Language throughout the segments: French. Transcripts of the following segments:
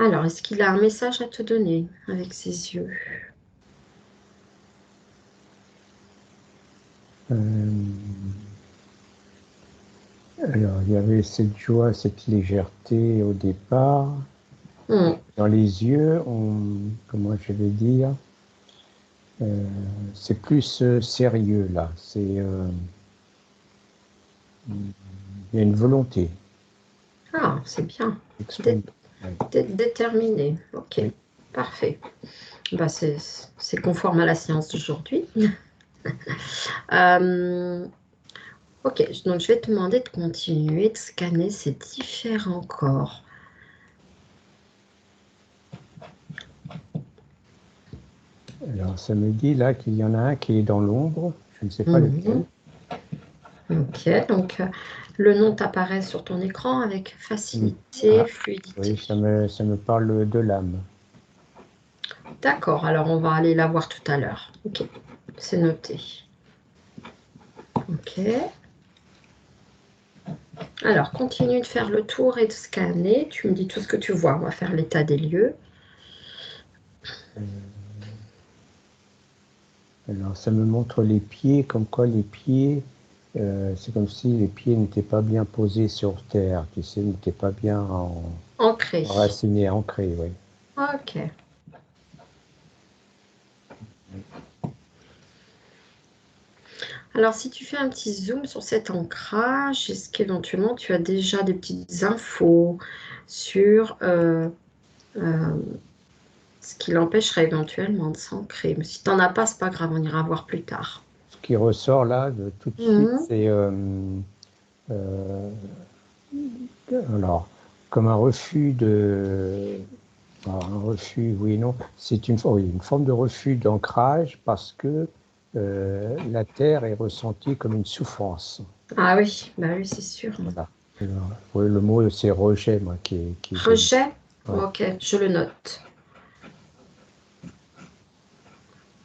Alors, est-ce qu'il a un message à te donner avec ses yeux? Alors, il y avait cette joie, cette légèreté au départ. Dans les yeux, comment je vais dire, c'est plus sérieux là. Il y a une volonté. Ah, c'est bien. Exprime. Déterminé. Ok, Oui. parfait. Bah, c'est conforme à la séance d'aujourd'hui. Ok, donc je vais te demander de continuer de scanner ces différents corps. Alors, ça me dit là qu'il y en a un qui est dans l'ombre. Je ne sais pas lequel. Ok, donc le nom t'apparaît sur ton écran avec facilité, fluidité. Oui, ça me parle de l'âme. D'accord, alors on va aller la voir tout à l'heure. Ok, c'est noté. Ok. Alors, continue de faire le tour et de scanner. Tu me dis tout ce que tu vois. On va faire l'état des lieux. Alors, ça me montre les pieds, comme quoi les pieds, c'est comme si les pieds n'étaient pas bien posés sur terre, tu sais, n'étaient pas bien Ancré. enracinés, ancrés, oui. Ok. Alors, si tu fais un petit zoom sur cet ancrage, est-ce qu'éventuellement tu as déjà des petites infos sur ce qui l'empêcherait éventuellement de s'ancrer? Mais si tu n'en as pas, c'est pas grave, on ira voir plus tard. Ce qui ressort là, de tout de suite, c'est alors, comme un refus de... Alors, un refus, oui et non. C'est une forme de refus d'ancrage parce que la terre est ressentie comme une souffrance. Ah oui, bah oui, c'est sûr. Voilà. Oui, le mot, c'est rejet, moi, qui est venu. Rejet? Ouais. Ok, je le note.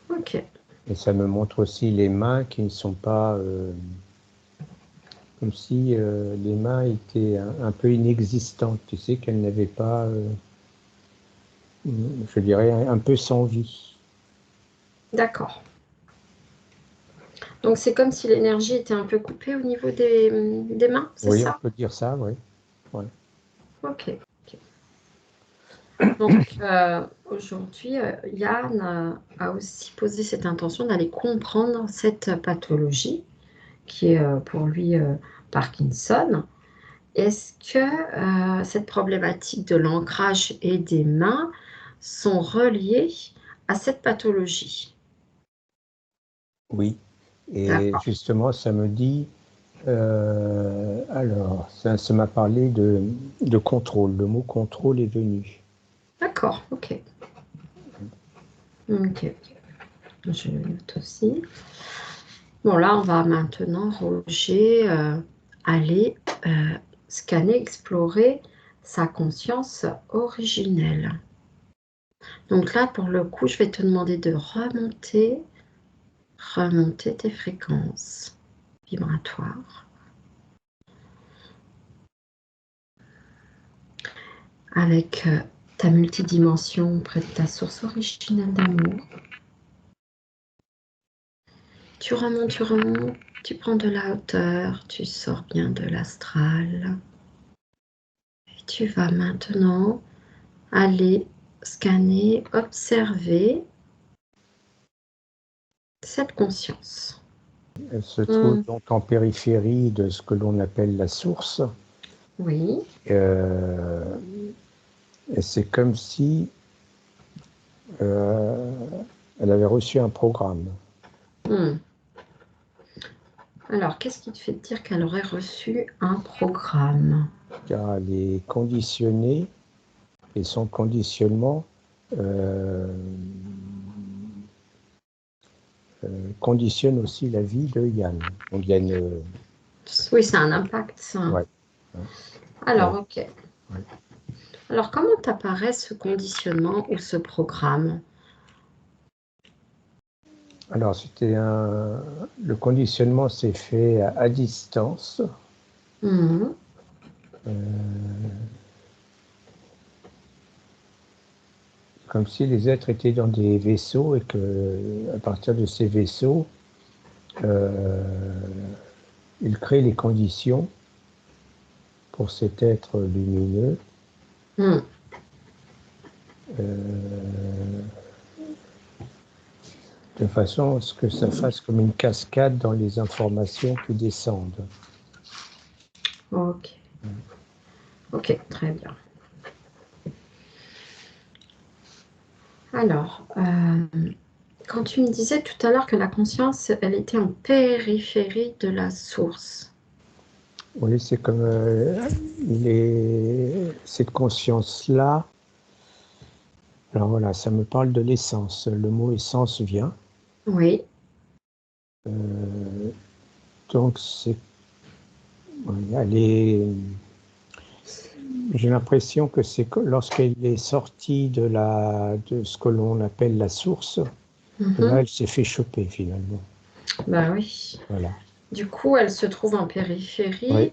Ok. Et ça me montre aussi les mains qui ne sont pas... comme si les mains étaient un peu inexistantes, tu sais, qu'elles n'avaient pas, je dirais, un peu sans vie. D'accord. Donc c'est comme si l'énergie était un peu coupée au niveau des mains, c'est Oui, on ça? peut dire ça, oui. Ouais. Ok. Donc aujourd'hui, Yann a aussi posé cette intention d'aller comprendre cette pathologie qui est pour lui Parkinson. Est-ce que cette problématique de l'ancrage et des mains sont reliées à cette pathologie? Oui. Et D'accord. justement, ça me dit, alors, ça m'a parlé de contrôle. Le mot contrôle est venu. D'accord, ok. Ok. Je le note aussi. Bon, là, on va maintenant, Roger, aller scanner, explorer sa conscience originelle. Donc là, pour le coup, je vais te demander de remonter tes fréquences vibratoires avec ta multidimension près de ta source originelle d'amour. Tu remontes, tu prends de la hauteur, tu sors bien de l'astral. Et tu vas maintenant aller scanner, observer cette conscience. Elle se trouve donc en périphérie de ce que l'on appelle la source. Oui. Et c'est comme si elle avait reçu un programme. Alors, qu'est-ce qui te fait dire qu'elle aurait reçu un programme? Car elle est conditionnée et son conditionnement conditionne aussi la vie de Yann. Donc il y a une... Oui, c'est un impact, ça. Ouais, Alors, ouais, ok. ouais. Alors, comment t'apparaît ce conditionnement ou ce programme? Alors le conditionnement s'est fait à distance. Mhm. comme si les êtres étaient dans des vaisseaux et que, à partir de ces vaisseaux, euh, ils créent les conditions pour cet être lumineux Hmm. de façon à ce que ça fasse comme une cascade dans les informations qui descendent. Ok. Ok, très bien. Alors, quand tu me disais tout à l'heure que la conscience, elle était en périphérie de la source. Oui, c'est comme cette conscience-là. Alors voilà, ça me parle de l'essence. Le mot essence vient. Oui, Donc, elle est, j'ai l'impression que c'est lorsqu'elle est sortie de ce que l'on appelle la source, là, mhm. elle s'est fait choper finalement. Bah oui. Voilà. Du coup, elle se trouve en Oui. périphérie.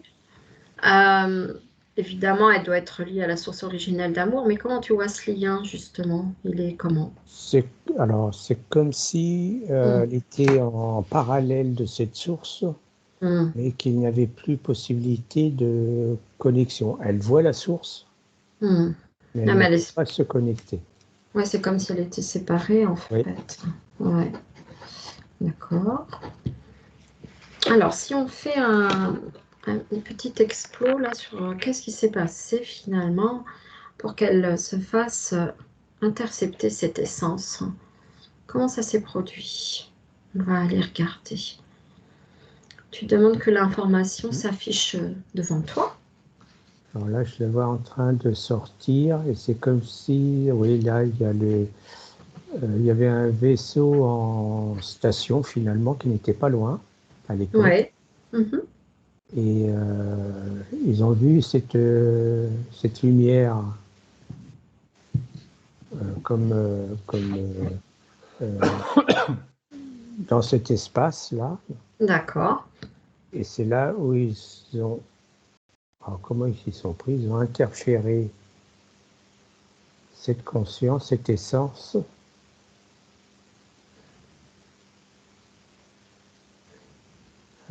Euh, Évidemment, elle doit être liée à la source originelle d'amour, mais comment tu vois ce lien, justement? Il est comment? C'est, alors, c'est comme si Hmm, elle était en parallèle de cette source, hmm, mais qu'il n'y avait plus possibilité de connexion. Elle voit la source, hmm. mais Non, elle ne mais peut pas se connecter. ouais, c'est comme si elle était séparée, en Oui. fait. Ouais, d'accord. Alors, si on fait une petite explo là sur qu'est-ce qui s'est passé finalement pour qu'elle se fasse intercepter cette essence. Comment ça s'est produit? On va aller regarder. Tu demandes que l'information s'affiche devant toi. Alors là, je la vois en train de sortir et c'est comme si, oui, là, il y avait un vaisseau en station finalement qui n'était pas loin à l'époque Ouais. Mhm. et ils ont vu cette lumière comme dans cet espace-là D'accord. et c'est là où alors comment ils s'y sont pris? Ils ont interféré cette conscience, cette essence.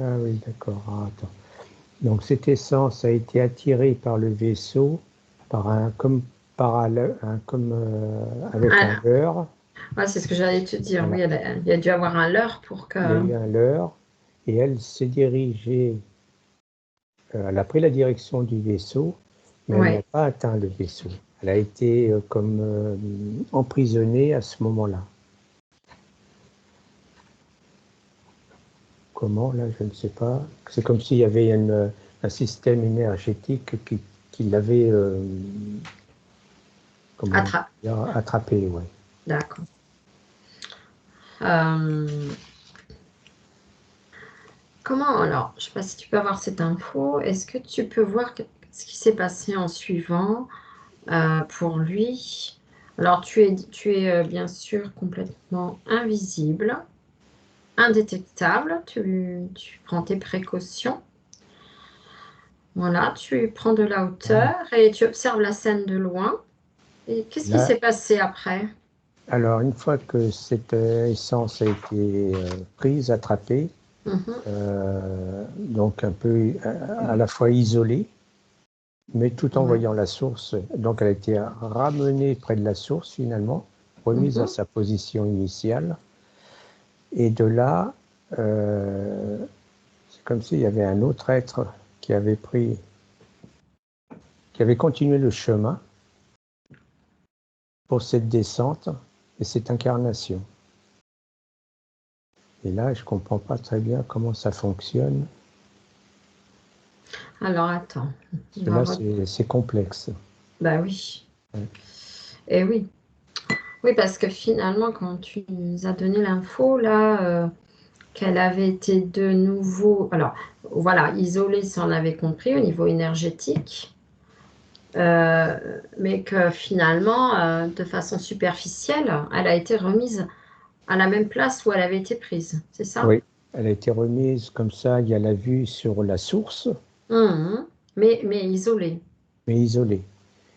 Ah oui, d'accord. Ah, attends. Donc cette essence a été attirée par le vaisseau, avec un Ah, leurre. ouais, c'est ce que j'allais te dire. Oui, Voilà, il y a dû avoir un leurre pour que. il y a eu un leurre et elle s'est dirigée. Elle a pris la direction du vaisseau, mais elle n'a Ouais. pas atteint le vaisseau. Elle a été comme emprisonnée à ce moment-là. Comment, là, je ne sais pas. C'est comme s'il y avait un système énergétique qui l'avait comment Attrape. dire, attrapée, ouais. D'accord. Euh, Comment alors? Je ne sais pas si tu peux avoir cette info. Est-ce que tu peux voir ce qui s'est passé en suivant pour lui? Alors, tu es bien sûr complètement invisible, indétectable. Tu prends tes précautions. Voilà, tu prends de la Ah, hauteur et tu observes la scène de loin. Et qu'est-ce qui là, s'est passé après? alors, une fois que cette essence a été prise, attrapée, Mhm, donc un peu à la fois isolée, mais tout en ouais, voyant la source, donc elle a été ramenée près de la source finalement, remise à mhm. sa position initiale, et de là, euh, c'est comme s'il y avait un autre être qui avait pris, qui avait continué le chemin pour cette descente et cette incarnation. Et là, je ne comprends pas très bien comment ça fonctionne. Alors, attends. Parce On que va là, re- c'est complexe. Bah oui. Ouais. Et oui. Oui, parce que finalement, quand tu nous as donné l'info, là, qu'elle avait été de nouveau, alors voilà, isolée, ça on avait compris au niveau énergétique, mais que finalement, de façon superficielle, elle a été remise à la même place où elle avait été prise, c'est ça? Oui, elle a été remise comme ça, il y a la vue sur la source, Mhm. Mais isolée. mais isolée.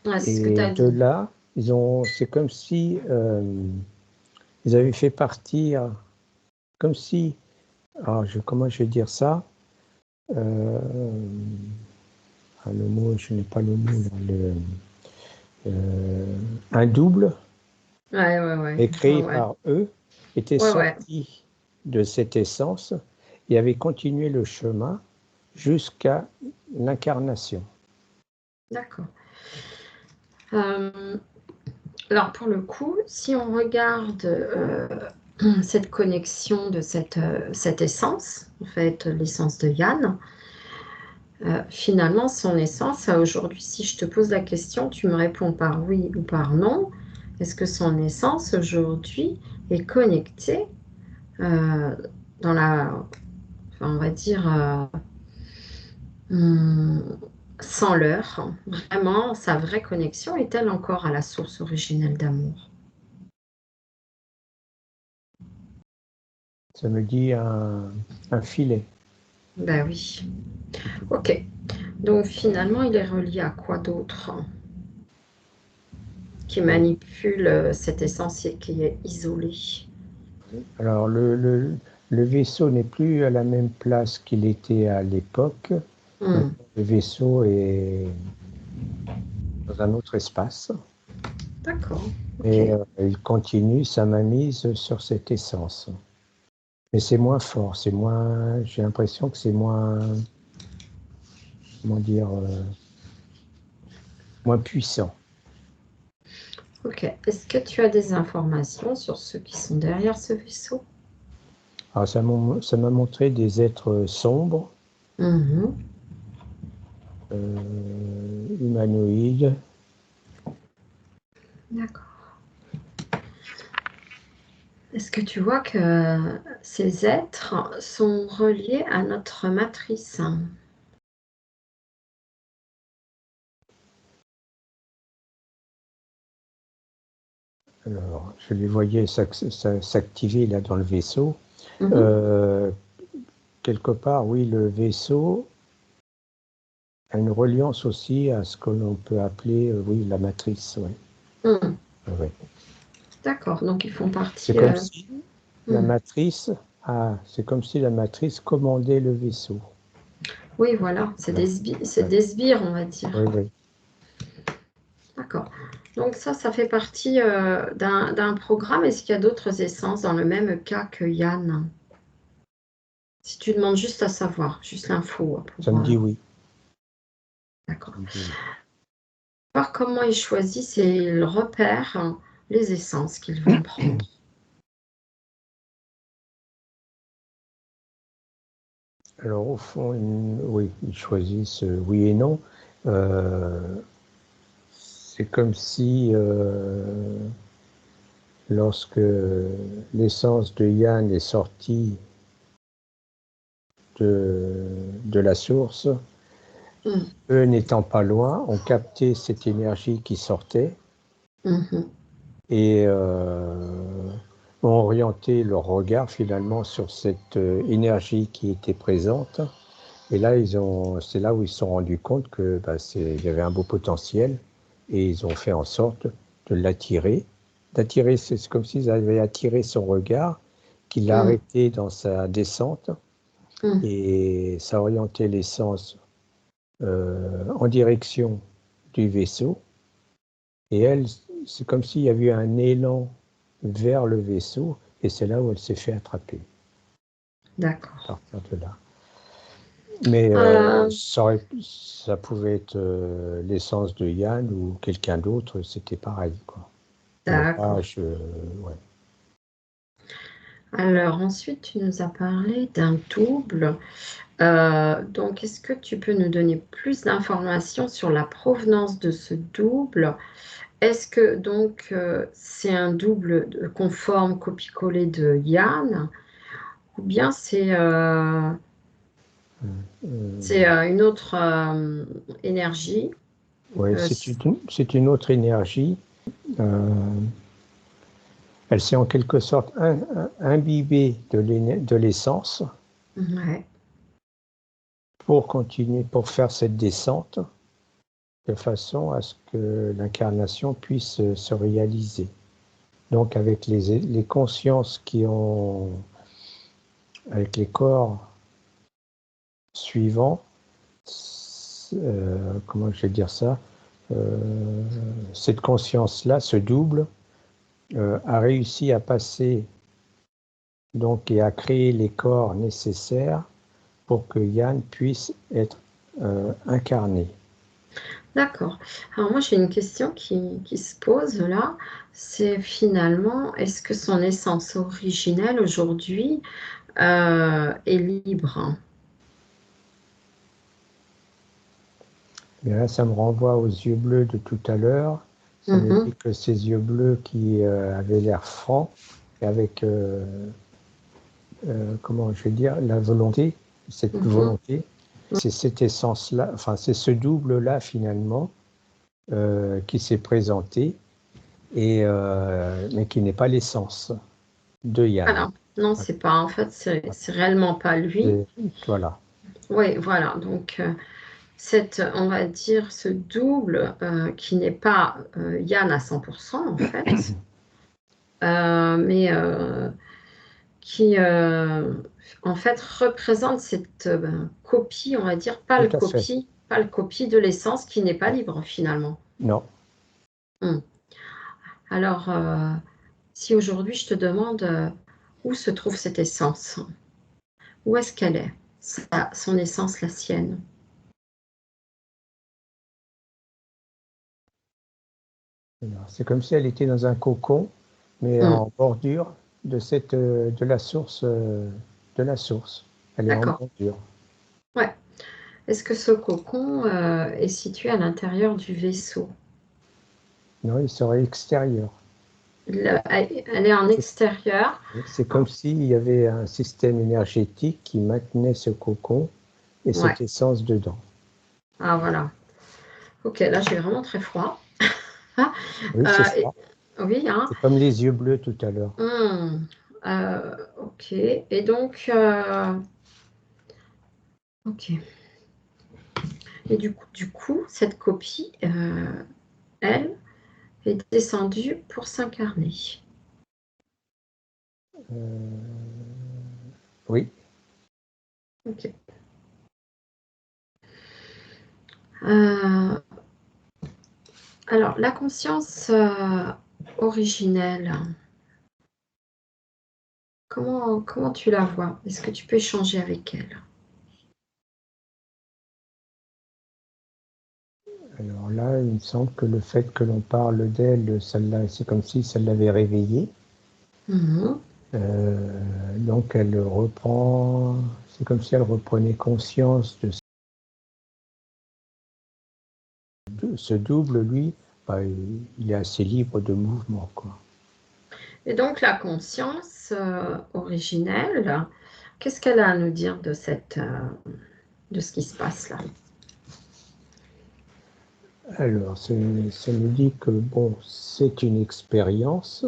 Ouais, c'est ce que tu Et as de dit. là, c'est comme si ils avaient fait partir, comme si, comment je vais dire ça, le mot, je n'ai pas le mot, là, un double Ouais. créé par eux était Ouais. sorti de cette essence et avait continué le chemin jusqu'à l'incarnation. D'accord. Alors pour le coup, si on regarde cette connexion de cette essence, en fait, l'essence de Yann, finalement, son essence, aujourd'hui, si je te pose la question, tu me réponds par oui ou par non. Est-ce que son essence, aujourd'hui, est connectée dans on va dire, sans l'heure, vraiment, sa vraie connexion est-elle encore à la source originelle d'amour? Ça me dit un filet. Ben oui. Ok. Donc finalement, il est relié à quoi d'autre qui manipule cette essence qui est isolée? Alors, le vaisseau n'est plus à la même place qu'il était à l'époque. Maintenant, le vaisseau est dans un autre espace. D'accord. Et Ok. il continue sa mainmise sur cette essence. Mais c'est moins fort, j'ai l'impression que c'est moins, comment dire, moins puissant. Ok. Est-ce que tu as des informations sur ceux qui sont derrière ce vaisseau? Alors, ça m'a montré des êtres sombres, humanoïdes. D'accord. Est-ce que tu vois que ces êtres sont reliés à notre matrice? Alors, je les voyais s'activer là dans le vaisseau. Quelque part, oui, le vaisseau a une reliance aussi à ce que l'on peut appeler, oui, la matrice. Ouais. Ouais. D'accord, donc ils font partie. C'est comme si la matrice, c'est comme si la matrice commandait le vaisseau. Oui, voilà, c'est des sbires, on va dire. Oui. D'accord. Donc ça fait partie d'un programme. Est-ce qu'il y a d'autres essences dans le même cas que Yann? Si tu demandes juste à savoir, juste l'info Ça me dit oui. D'accord. Voir comment ils choisissent et ils repèrent les essences qu'ils vont prendre. Alors au fond, oui, ils choisissent oui et non. C'est comme si lorsque l'essence de Yann est sortie de la source, eux n'étant pas loin, ont capté cette énergie qui sortait et ont orienté leur regard finalement sur cette énergie qui était présente. Et là, c'est là où ils se sont rendus compte que il y avait un beau potentiel et ils ont fait en sorte de l'attirer. D'attirer, c'est comme s'ils avaient attiré son regard, qu'il l'a arrêté dans sa descente et ça a orienté l'essence en direction du vaisseau. Et elle, c'est comme s'il y avait eu un élan vers le vaisseau et c'est là où elle s'est fait attraper. D'accord. À partir de là. Mais ça pouvait être l'essence de Yann ou quelqu'un d'autre, c'était pareil, quoi. D'accord. Ouais. Alors ensuite, tu nous as parlé d'un double. Donc, est-ce que tu peux nous donner plus d'informations sur la provenance de ce double? Est-ce que donc c'est un double conforme copier-coller de Yann ou bien c'est une autre énergie? Oui, c'est une autre énergie. Elle s'est en quelque sorte imbibée de l'essence Ouais. pour continuer, pour faire cette descente. de façon à ce que l'incarnation puisse se réaliser. Donc avec les consciences qui ont, avec les corps suivants, comment je vais dire ça, cette conscience-là, ce double, a réussi à passer donc, et à créer les corps nécessaires pour que Yann puisse être incarné. D'accord. Alors moi, j'ai une question qui se pose là. C'est finalement, est-ce que son essence originelle aujourd'hui est libre? Et là, ça me renvoie aux yeux bleus de tout à l'heure. Ça me Mhm, dit que ces yeux bleus qui avaient l'air francs, et avec, comment je vais dire, la volonté, cette mhm. volonté, c'est cette essence-là, enfin c'est ce double-là finalement qui s'est présenté, mais qui n'est pas l'essence de Yann. Alors, non, c'est pas, en fait, c'est réellement pas lui. Et voilà. Oui, voilà. Donc, on va dire, ce double qui n'est pas Yann à 100%, en fait, mais qui, en fait, représente cette copie, on va dire, Tout à fait. pas le copie de l'essence qui n'est pas libre, finalement. Non. Hmm. Alors, si aujourd'hui je te demande où se trouve cette essence, où est-ce qu'elle est, son essence, la sienne? C'est comme si elle était dans un cocon, mais Hmm. en bordure de la source. De la source. Elle est en D'accord. bordure. Ouais. Est-ce que ce cocon est situé à l'intérieur du vaisseau? Non, il serait extérieur. Elle est en extérieur. C'est En- comme s'il y avait un système énergétique qui maintenait ce cocon et Ouais. cette essence dedans. Ah, voilà. Ok, là j'ai vraiment très froid. Ah, Oui, c'est ça. oui, hein. C'est comme les yeux bleus tout à l'heure. Ok. Et donc, ok. Et du coup, cette copie, elle, est descendue pour s'incarner. Oui. Ok. Euh, alors, la conscience originelle, comment tu la vois? Est-ce que tu peux échanger avec elle? Alors là, il me semble que le fait que l'on parle d'elle, c'est comme si ça l'avait réveillée. Mhm. Donc elle reprend, c'est comme si elle reprenait conscience de ce double, lui, bah, il est assez libre de mouvement, quoi. Et donc, la conscience originelle, qu'est-ce qu'elle a à nous dire de ce qui se passe là? Alors, ça nous dit que, bon, c'est une expérience,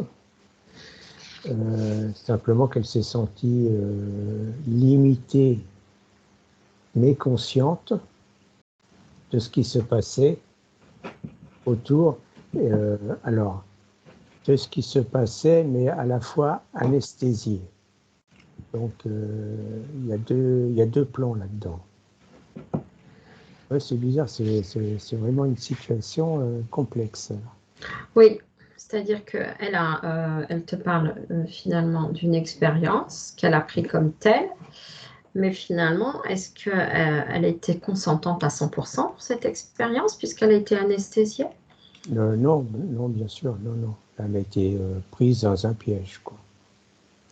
simplement qu'elle s'est sentie limitée, mais consciente de ce qui se passait autour. Alors, de ce qui se passait, mais à la fois anesthésiée. Donc, il y a deux plans là-dedans. Ouais, c'est bizarre, c'est vraiment une situation complexe. Oui, c'est-à-dire elle te parle finalement d'une expérience qu'elle a pris comme telle, mais finalement, est-ce qu'elle était consentante à 100% pour cette expérience puisqu'elle a été anesthésiée? Non, non, bien sûr, non, non. Elle a été prise dans un piège, quoi.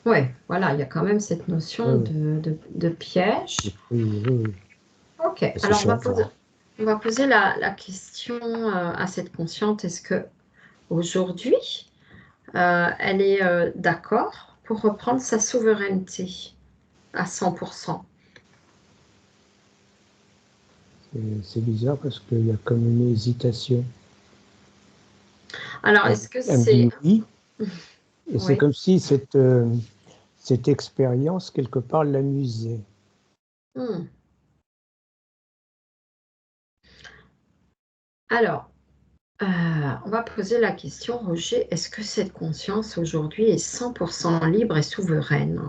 Oui, voilà, il y a quand même cette Oui, notion oui, de piège. oui, oui, oui. Ok, C'est alors changeant. on va poser la question à cette consciente. Est-ce que aujourd'hui, elle est d'accord pour reprendre sa souveraineté à 100%? C'est bizarre parce qu'il y a comme une hésitation. Alors, est-ce que Elle me dit c'est... oui, et c'est Oui. comme si cette expérience, quelque part, l'amusait. Hmm. Alors, on va poser la question, Roger, est-ce que cette conscience aujourd'hui est 100% libre et souveraine?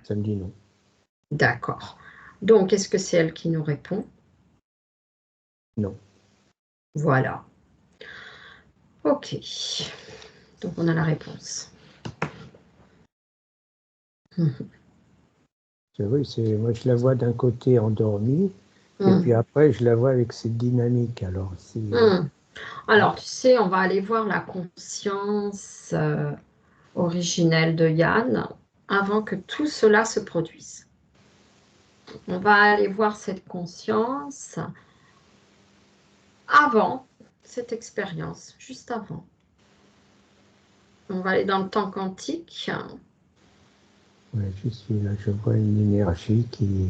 Ça me dit non. D'accord. Donc, est-ce que c'est elle qui nous répond? Non. Voilà. Ok. Donc, on a la réponse. Oui, moi je la vois d'un côté endormie, et Hum, puis après je la vois avec cette dynamique. Alors, hum. Alors, tu sais, on va aller voir la conscience originelle de Yann avant que tout cela se produise. On va aller voir cette conscience avant cette expérience, juste avant. On va aller dans le temps quantique. ouais, je suis là, je vois une énergie qui.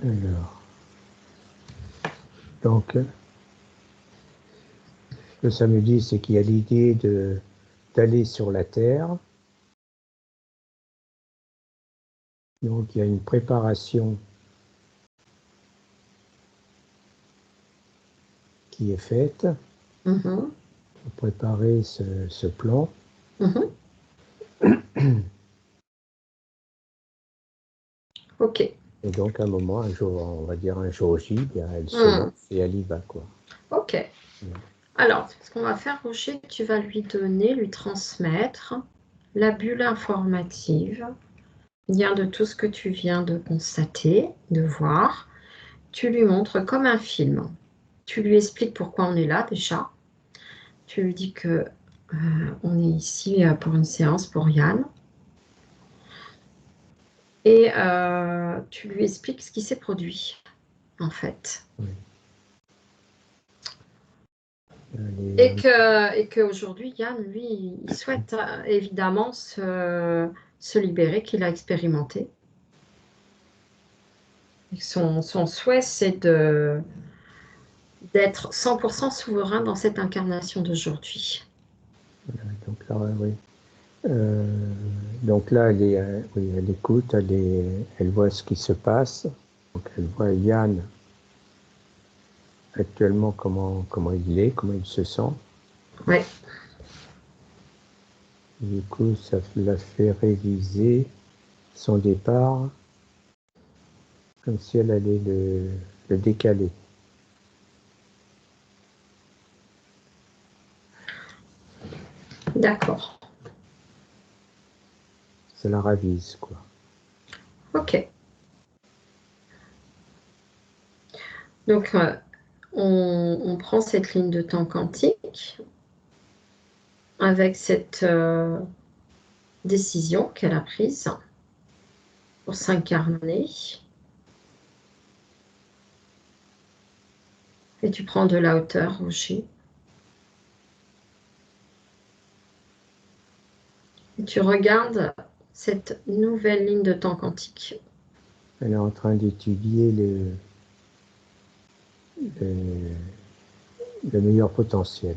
Alors, donc, ce que ça me dit, c'est qu'il y a l'idée d'aller sur la Terre. Donc, il y a une préparation qui est faite Mhm, pour préparer ce plan. mhm. Ok. Et donc, à un moment, un jour, on va dire un jour J, bien, elle se Hmm, lance et elle y va, quoi. ok. Alors, ce qu'on va faire, Roger, tu vas lui donner, lui transmettre la bulle informative, lien de tout ce que tu viens de constater, de voir. Tu lui montres comme un film. Tu lui expliques pourquoi on est là déjà. Tu lui dis que on est ici pour une séance pour Yann. Et tu lui expliques ce qui s'est produit, en fait. Oui. Et qu'aujourd'hui, Yann, lui, il souhaite évidemment se libérer, qu'il a expérimenté. Et son souhait, c'est d'être 100% souverain dans cette incarnation d'aujourd'hui. Donc là, oui. Euh, donc là, oui, elle écoute, elle voit ce qui se passe. Donc elle voit Yann actuellement comment il est, comment il se sent. Ouais, Du coup, ça l'a fait réviser son départ comme si elle allait le décaler. d'accord. Ça la ravise, quoi. Ok. Donc, on prend cette ligne de temps quantique avec cette décision qu'elle a prise pour s'incarner. Et tu prends de la hauteur, Roger. Et tu regardes cette nouvelle ligne de temps quantique. Elle est en train d'étudier le, le meilleur potentiel.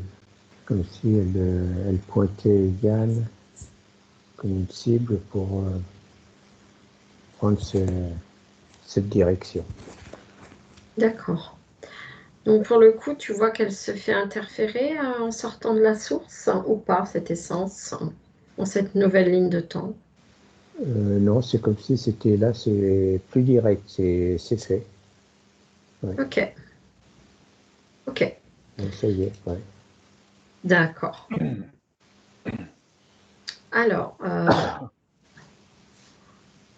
Comme si elle pointait Yann comme une cible pour prendre cette direction. D'accord. Donc, pour le coup, tu vois qu'elle se fait interférer en sortant de la source ou pas, cette essence, dans cette nouvelle ligne de temps. Non, c'est comme si c'était là, c'est plus direct, c'est fait. Ouais. Ok, ok, Ouais, ça y est, ouais. d'accord. Alors,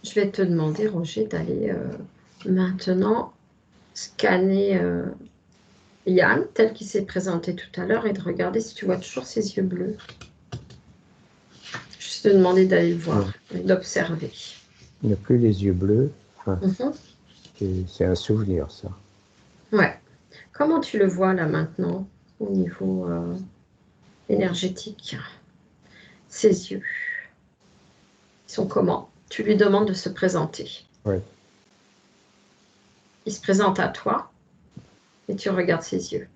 je vais te demander, Roger, d'aller maintenant scanner Yann, tel qu'il s'est présenté tout à l'heure, et de regarder si tu vois toujours ses yeux bleus. Je vais te demander d'aller le Non, voir, et d'observer. il n'a plus les yeux bleus. Enfin, Mhm. c'est un souvenir, ça. Ouais. Comment tu le vois là maintenant, au niveau énergétique? Ses yeux, ils sont comment? Tu lui demandes de se présenter. Ouais. Il se présente à toi et tu regardes ses yeux.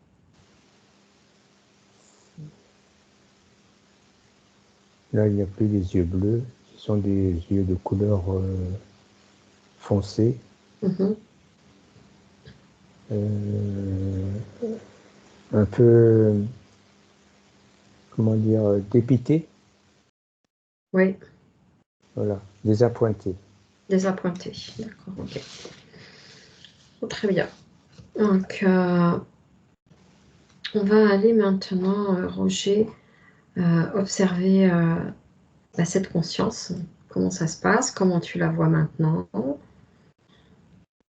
Là, il n'y a plus les yeux bleus, ce sont des yeux de couleur foncée. Mhm. Un peu, comment dire, dépité, Oui, voilà, désappointé. désappointé. D'accord, ok. Oh, très bien. Donc, on va aller maintenant, Roger, observer cette conscience. Comment ça se passe? Comment tu la vois maintenant?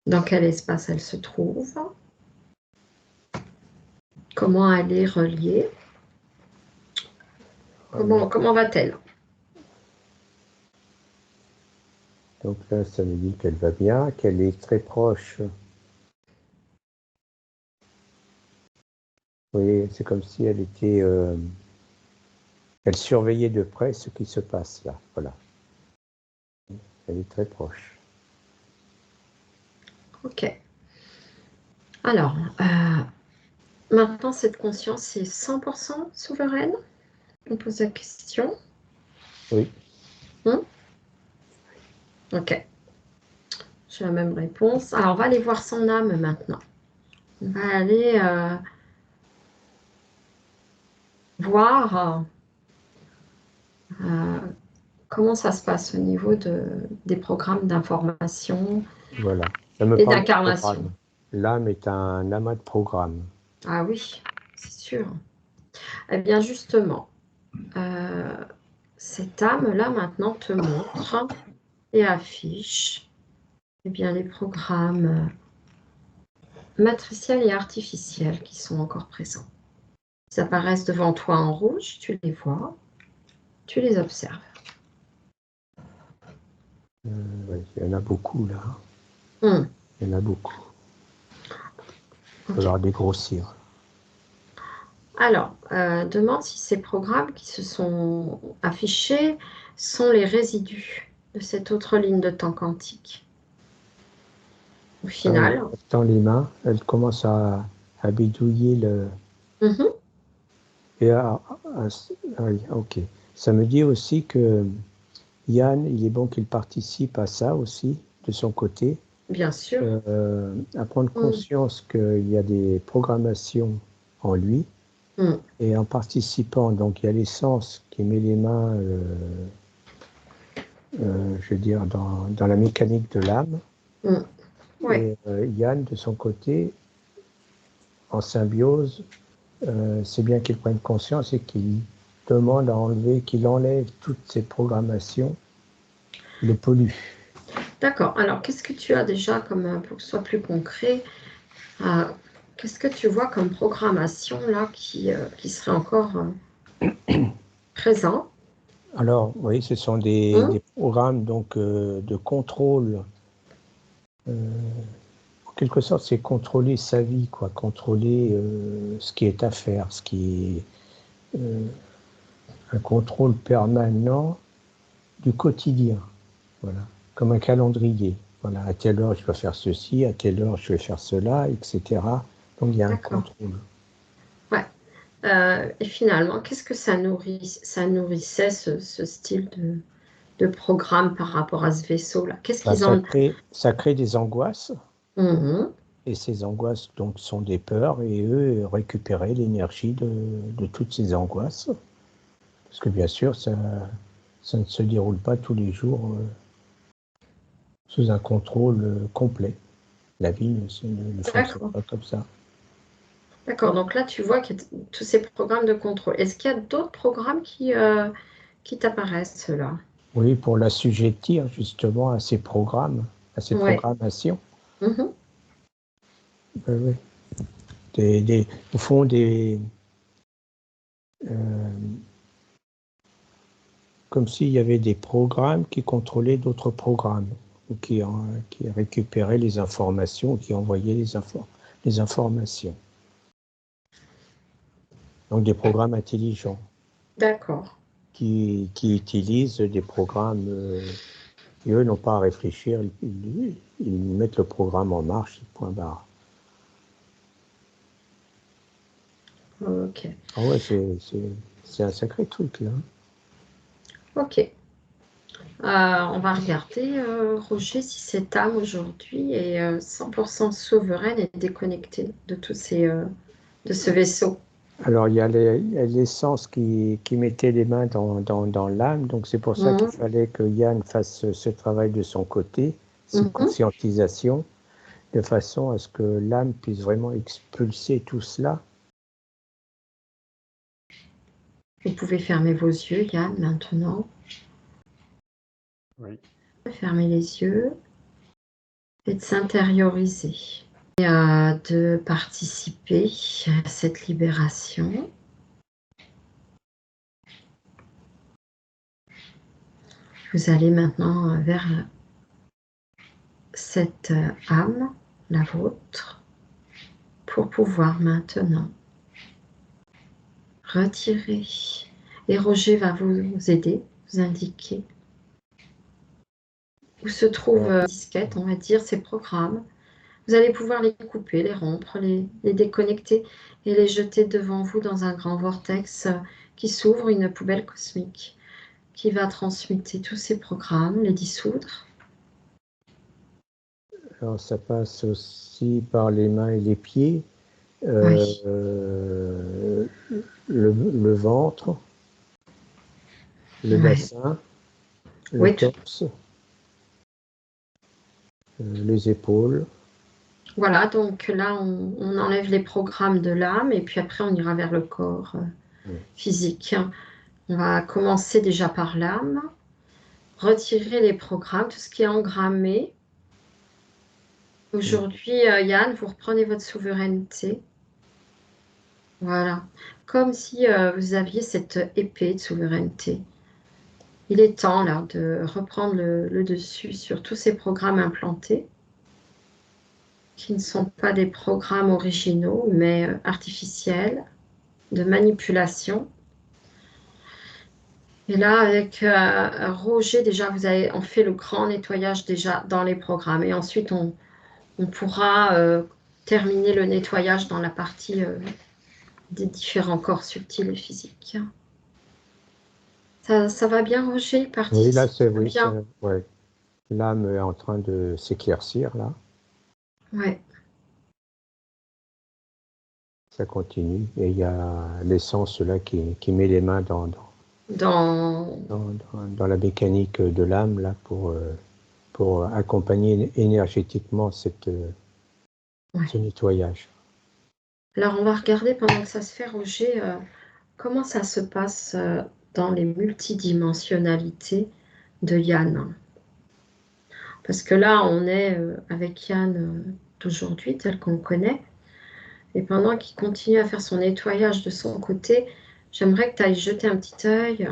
Dans quel espace elle se trouve? Comment elle est reliée? Voilà. Comment va-t-elle? Donc là, ça me dit qu'elle va bien, qu'elle est très proche. Oui, c'est comme si elle était, elle surveillait de près ce qui se passe là. Voilà, elle est très proche. Ok. Alors, maintenant, cette conscience est 100% souveraine? On pose la question. Oui. Ok. J'ai la même réponse. Alors, on va aller voir son âme maintenant. On va aller voir euh, comment ça se passe au niveau des programmes d'information Voilà. Ça me et parle de d'incarnation. programme. L'âme est un amas de programmes. Ah oui, c'est sûr. Eh bien, justement, euh, cette âme-là maintenant te montre et affiche eh bien, les programmes matriciels et artificiels qui sont encore présents. Ils apparaissent devant toi en rouge, tu les vois, tu les observes. Ouais, il y en a beaucoup là. Hmm, Il y en a beaucoup. Il va ok. falloir dégrossir. Alors, demande si ces programmes qui se sont affichés sont les résidus de cette autre ligne de temps quantique. Au final, Dans les mains, elle commence à bidouiller le. mhm, Et ah oui, ok. Ça me dit aussi que Yann, il est bon qu'il participe à ça aussi, de son côté, bien sûr. à prendre Hmm, conscience qu'il y a des programmations en lui, hmm, et en participant, donc il y a l'essence qui met les mains, je veux dire, dans la mécanique de l'âme, hmm. Ouais, et Yann, de son côté, en symbiose, c'est bien qu'il prenne conscience et qu'il demande à enlever, qu'il enlève toutes ces programmations, le pollue. d'accord. Alors, qu'est-ce que tu as déjà comme, pour que ce soit plus concret, euh, qu'est-ce que tu vois comme programmation là qui serait encore présent? Alors, oui, ce sont Hmm, des programmes donc, de contrôle. En quelque sorte, c'est contrôler sa vie, quoi, contrôler ce qui est à faire, ce qui est un contrôle permanent du quotidien, voilà, comme un calendrier. Voilà, à telle heure je dois faire ceci, à telle heure je vais faire cela, etc. Donc il y a un d'accord. contrôle. Ouais. Et finalement, qu'est-ce que ça nourrissait ce style de programme par rapport à ce vaisseau-là? Qu'est-ce Bah, qu'ils en... ça crée des angoisses, Mhm, et ces angoisses donc sont des peurs, et eux récupérer l'énergie de toutes ces angoisses. Parce que bien sûr, ça ne se déroule pas tous les jours sous un contrôle complet. La vie ne fonctionne d'accord. pas comme ça. D'accord. Donc là, tu vois qu'il y a tous ces programmes de contrôle. Est-ce qu'il y a d'autres programmes qui t'apparaissent là? Oui, pour l'assujettir justement à ces programmes, à ces Ouais. programmations. Mhm, Oui, oui. Au fond, euh, comme s'il y avait des programmes qui contrôlaient d'autres programmes, ou qui récupéraient les informations, qui envoyaient les informations. Donc des programmes intelligents d'accord. qui utilisent des programmes, et eux n'ont pas à réfléchir, ils mettent le programme en marche, point barre. Ok. Ah ouais, c'est un sacré truc là. Ok. On va regarder, Roger, si cette âme aujourd'hui est 100% souveraine et déconnectée de tous de ce vaisseau. Alors, il y a l'essence qui mettait les mains dans l'âme, donc c'est pour ça qu'il fallait que Yann fasse ce travail de son côté, cette conscientisation, de façon à ce que l'âme puisse vraiment expulser tout cela. Vous pouvez fermer vos yeux, Yann, maintenant. Oui. Fermer les yeux et de s'intérioriser. Et de participer à cette libération. Vous allez maintenant vers cette âme, la vôtre, pour pouvoir maintenant retirer. Et Roger va vous aider, vous indiquer où se trouvent disquettes, on va dire, ces programmes. Vous allez pouvoir les couper, les rompre, les déconnecter et les jeter devant vous dans un grand vortex qui s'ouvre, une poubelle cosmique qui va transmuter tous ces programmes, les dissoudre. Alors, ça passe aussi par les mains et les pieds, Oui. le ventre, le bassin, le Oui, torse, les épaules. Voilà, donc là, on enlève les programmes de l'âme et puis après, on ira vers le corps physique. On va commencer déjà par l'âme, retirer les programmes, tout ce qui est engrammé. Aujourd'hui, Yann, vous reprenez votre souveraineté. Voilà, comme si vous aviez cette épée de souveraineté. Il est temps là de reprendre le dessus sur tous ces programmes implantés, qui ne sont pas des programmes originaux, mais artificiels, de manipulation. Et là, avec Roger, déjà, on fait le grand nettoyage déjà dans les programmes. Et ensuite, on pourra terminer le nettoyage dans la partie des différents corps subtils et physiques. Ça va bien, Roger? Il Oui, là, participe c'est oui, bien. ouais. L'âme est en train de s'éclaircir, là. Ouais. Ça continue. Et il y a l'essence, là, qui met les mains dans la mécanique de l'âme, là, pour accompagner énergétiquement ce nettoyage. Alors, on va regarder pendant que ça se fait, Roger, comment ça se passe dans les multidimensionnalités de Yann. Parce que là, on est avec Yann d'aujourd'hui, tel qu'on le connaît. Et pendant qu'il continue à faire son nettoyage de son côté, j'aimerais que tu ailles jeter un petit œil.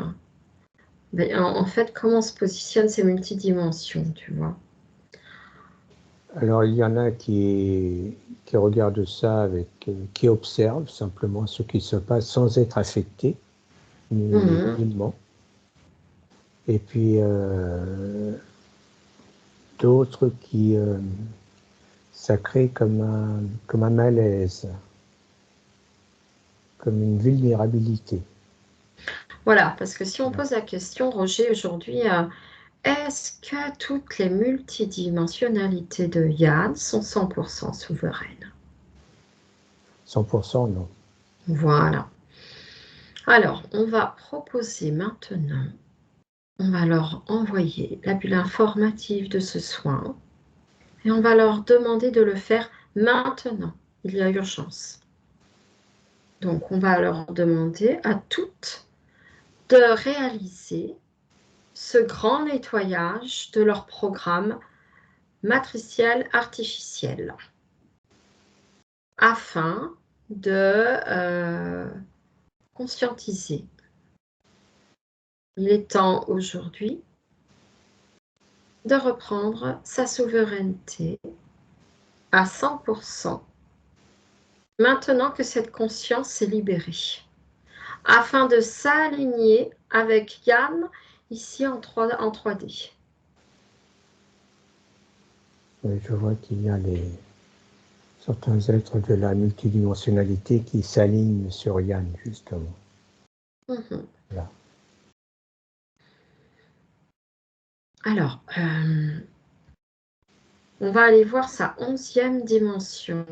En fait, comment se positionnent ces multidimensions, tu vois. Alors, il y en a qui regardent ça qui observent simplement ce qui se passe sans être affecté, nullement. Et puis, d'autres ça crée comme un malaise, comme une vulnérabilité. Voilà, parce que si on pose la question, Roger, aujourd'hui, est-ce que toutes les multidimensionnalités de Yann sont 100% souveraines? 100% non. Voilà. Alors, on va proposer maintenant, on va leur envoyer la bulle informative de ce soin et on va leur demander de le faire maintenant. Il y a urgence. Donc, on va leur demander à toutes de réaliser ce grand nettoyage de leur programme matriciel artificiel afin de conscientiser. Il est temps aujourd'hui de reprendre sa souveraineté à 100% maintenant que cette conscience est libérée, afin de s'aligner avec Yann ici en 3D. Et je vois qu'il y a certains êtres de la multidimensionnalité qui s'alignent sur Yann, justement. Mmh. Là. Alors, on va aller voir sa 11e dimension.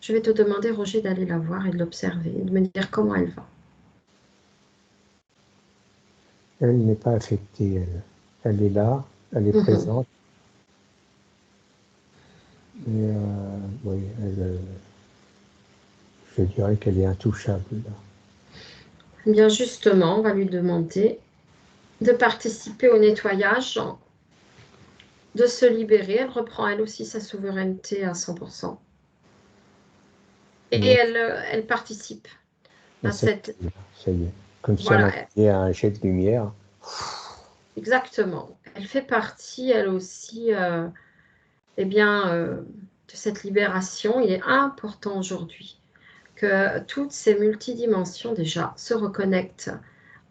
Je vais te demander, Roger, d'aller la voir et de l'observer, de me dire comment elle va. Elle n'est pas affectée, elle. Elle est là, elle est présente. Mais oui, je dirais qu'elle est intouchable. Là. Eh bien, justement, on va lui demander de participer au nettoyage, de se libérer. Elle reprend elle aussi sa souveraineté à 100%. Et Mais elle participe à ça, cette... ça y est. Comme si on Voilà, avait un jet de lumière. exactement. Elle fait partie, elle aussi, eh bien, de cette libération. Il est important aujourd'hui que toutes ces multidimensions déjà se reconnectent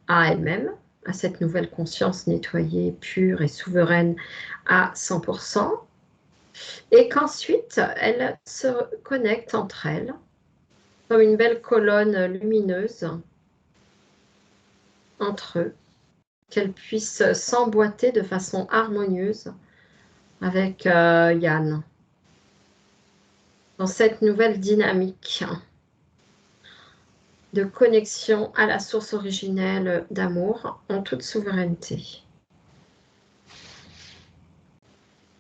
à elles-mêmes, à cette nouvelle conscience nettoyée, pure et souveraine à 100%, et qu'ensuite elles se connectent entre elles comme une belle colonne lumineuse entre eux, qu'elles puissent s'emboîter de façon harmonieuse avec Yann dans cette nouvelle dynamique de connexion à la source originelle d'amour en toute souveraineté.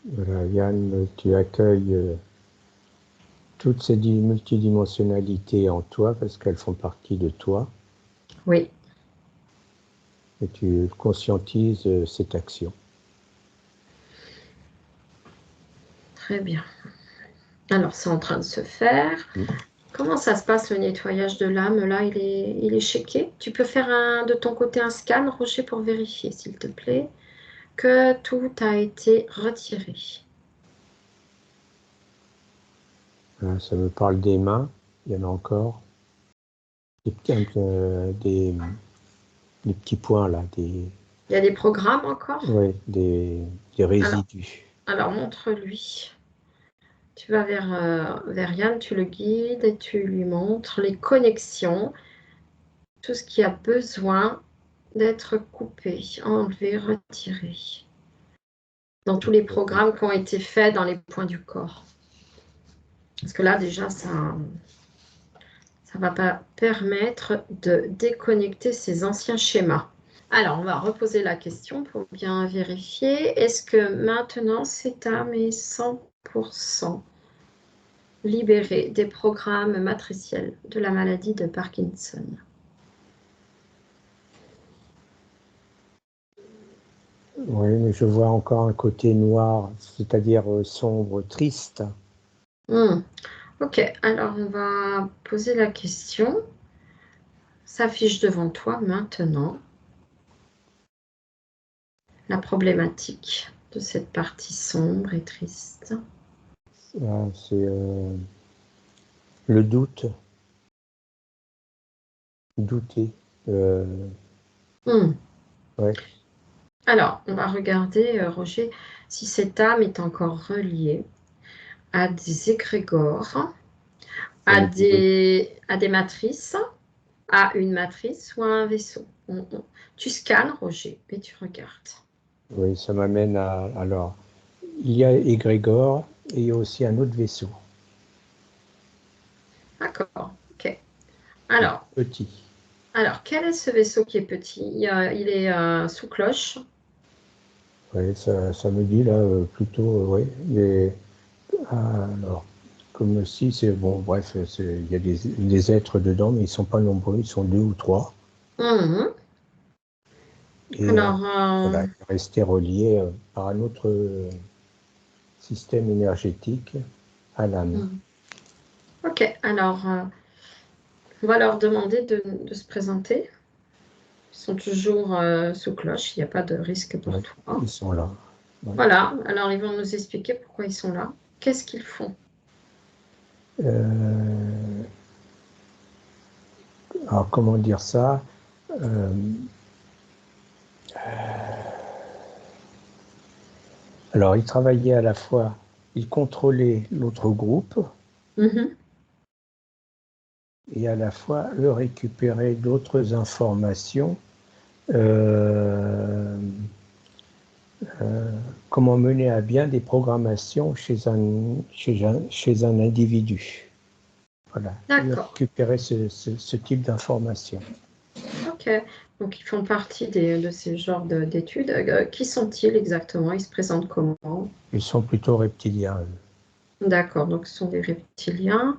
Voilà, Yann, tu accueilles toutes ces multidimensionnalités en toi parce qu'elles font partie de toi. Oui. Et tu conscientises cette action. Très bien. Alors, c'est en train de se faire. Comment ça se passe le nettoyage de l'âme? Là, il est checké. Tu peux faire de ton côté un scan, Roger, pour vérifier, s'il te plaît, que tout a été retiré. Voilà, ça me parle des mains, il y en a encore. Des petits points là, Il y a des programmes encore? ouais, des résidus. Alors montre-lui. Tu vas vers Yann, tu le guides et tu lui montres les connexions, tout ce qui a besoin d'être coupé, enlevé, retiré, dans tous les programmes qui ont été faits dans les points du corps. Parce que là, déjà, ça va pas permettre de déconnecter ces anciens schémas. Alors, on va reposer la question pour bien vérifier. Est-ce que maintenant, cette âme est 100% libérée des programmes matriciels de la maladie de Parkinson? Oui, mais je vois encore un côté noir, c'est-à-dire sombre, triste. Ok, alors on va poser la question. S'affiche devant toi maintenant la problématique de cette partie sombre et triste. C'est le doute, douter. Ouais. Alors, on va regarder, Roger, si cette âme est encore reliée à des égrégores, à des matrices, à une matrice ou à un vaisseau. Tu scannes, Roger, et tu regardes. Oui, ça m'amène à... Alors, il y a Égrégore et il y a aussi un autre vaisseau. D'accord, ok. Alors, Petit. alors, quel est ce vaisseau qui est petit? Il est sous cloche. Oui, ça me dit là plutôt, oui. Alors, comme si c'est bon, bref, il y a des êtres dedans, mais ils ne sont pas nombreux, ils sont 2 ou 3. Mhm. Et Alors, voilà, rester reliés par un autre système énergétique à l'âme. ok, alors, on va leur demander de se présenter. Ils sont toujours sous cloche, il n'y a pas de risque pour Ouais, toi. ils sont là. Ouais. Voilà, alors ils vont nous expliquer pourquoi ils sont là. Qu'est-ce qu'ils font? Alors, comment dire ça Alors, ils travaillaient à la fois, ils contrôlaient l'autre groupe, Mhm. et à la fois, eux récupéraient d'autres informations comment mener à bien des programmations chez un individu. Voilà, D'accord. récupérer ce type d'informations. Ok. Donc, ils font partie de ces genres d'études. Qui sont-ils exactement? Ils se présentent comment? Ils sont plutôt reptiliens, eux. D'accord. Donc, ce sont des reptiliens.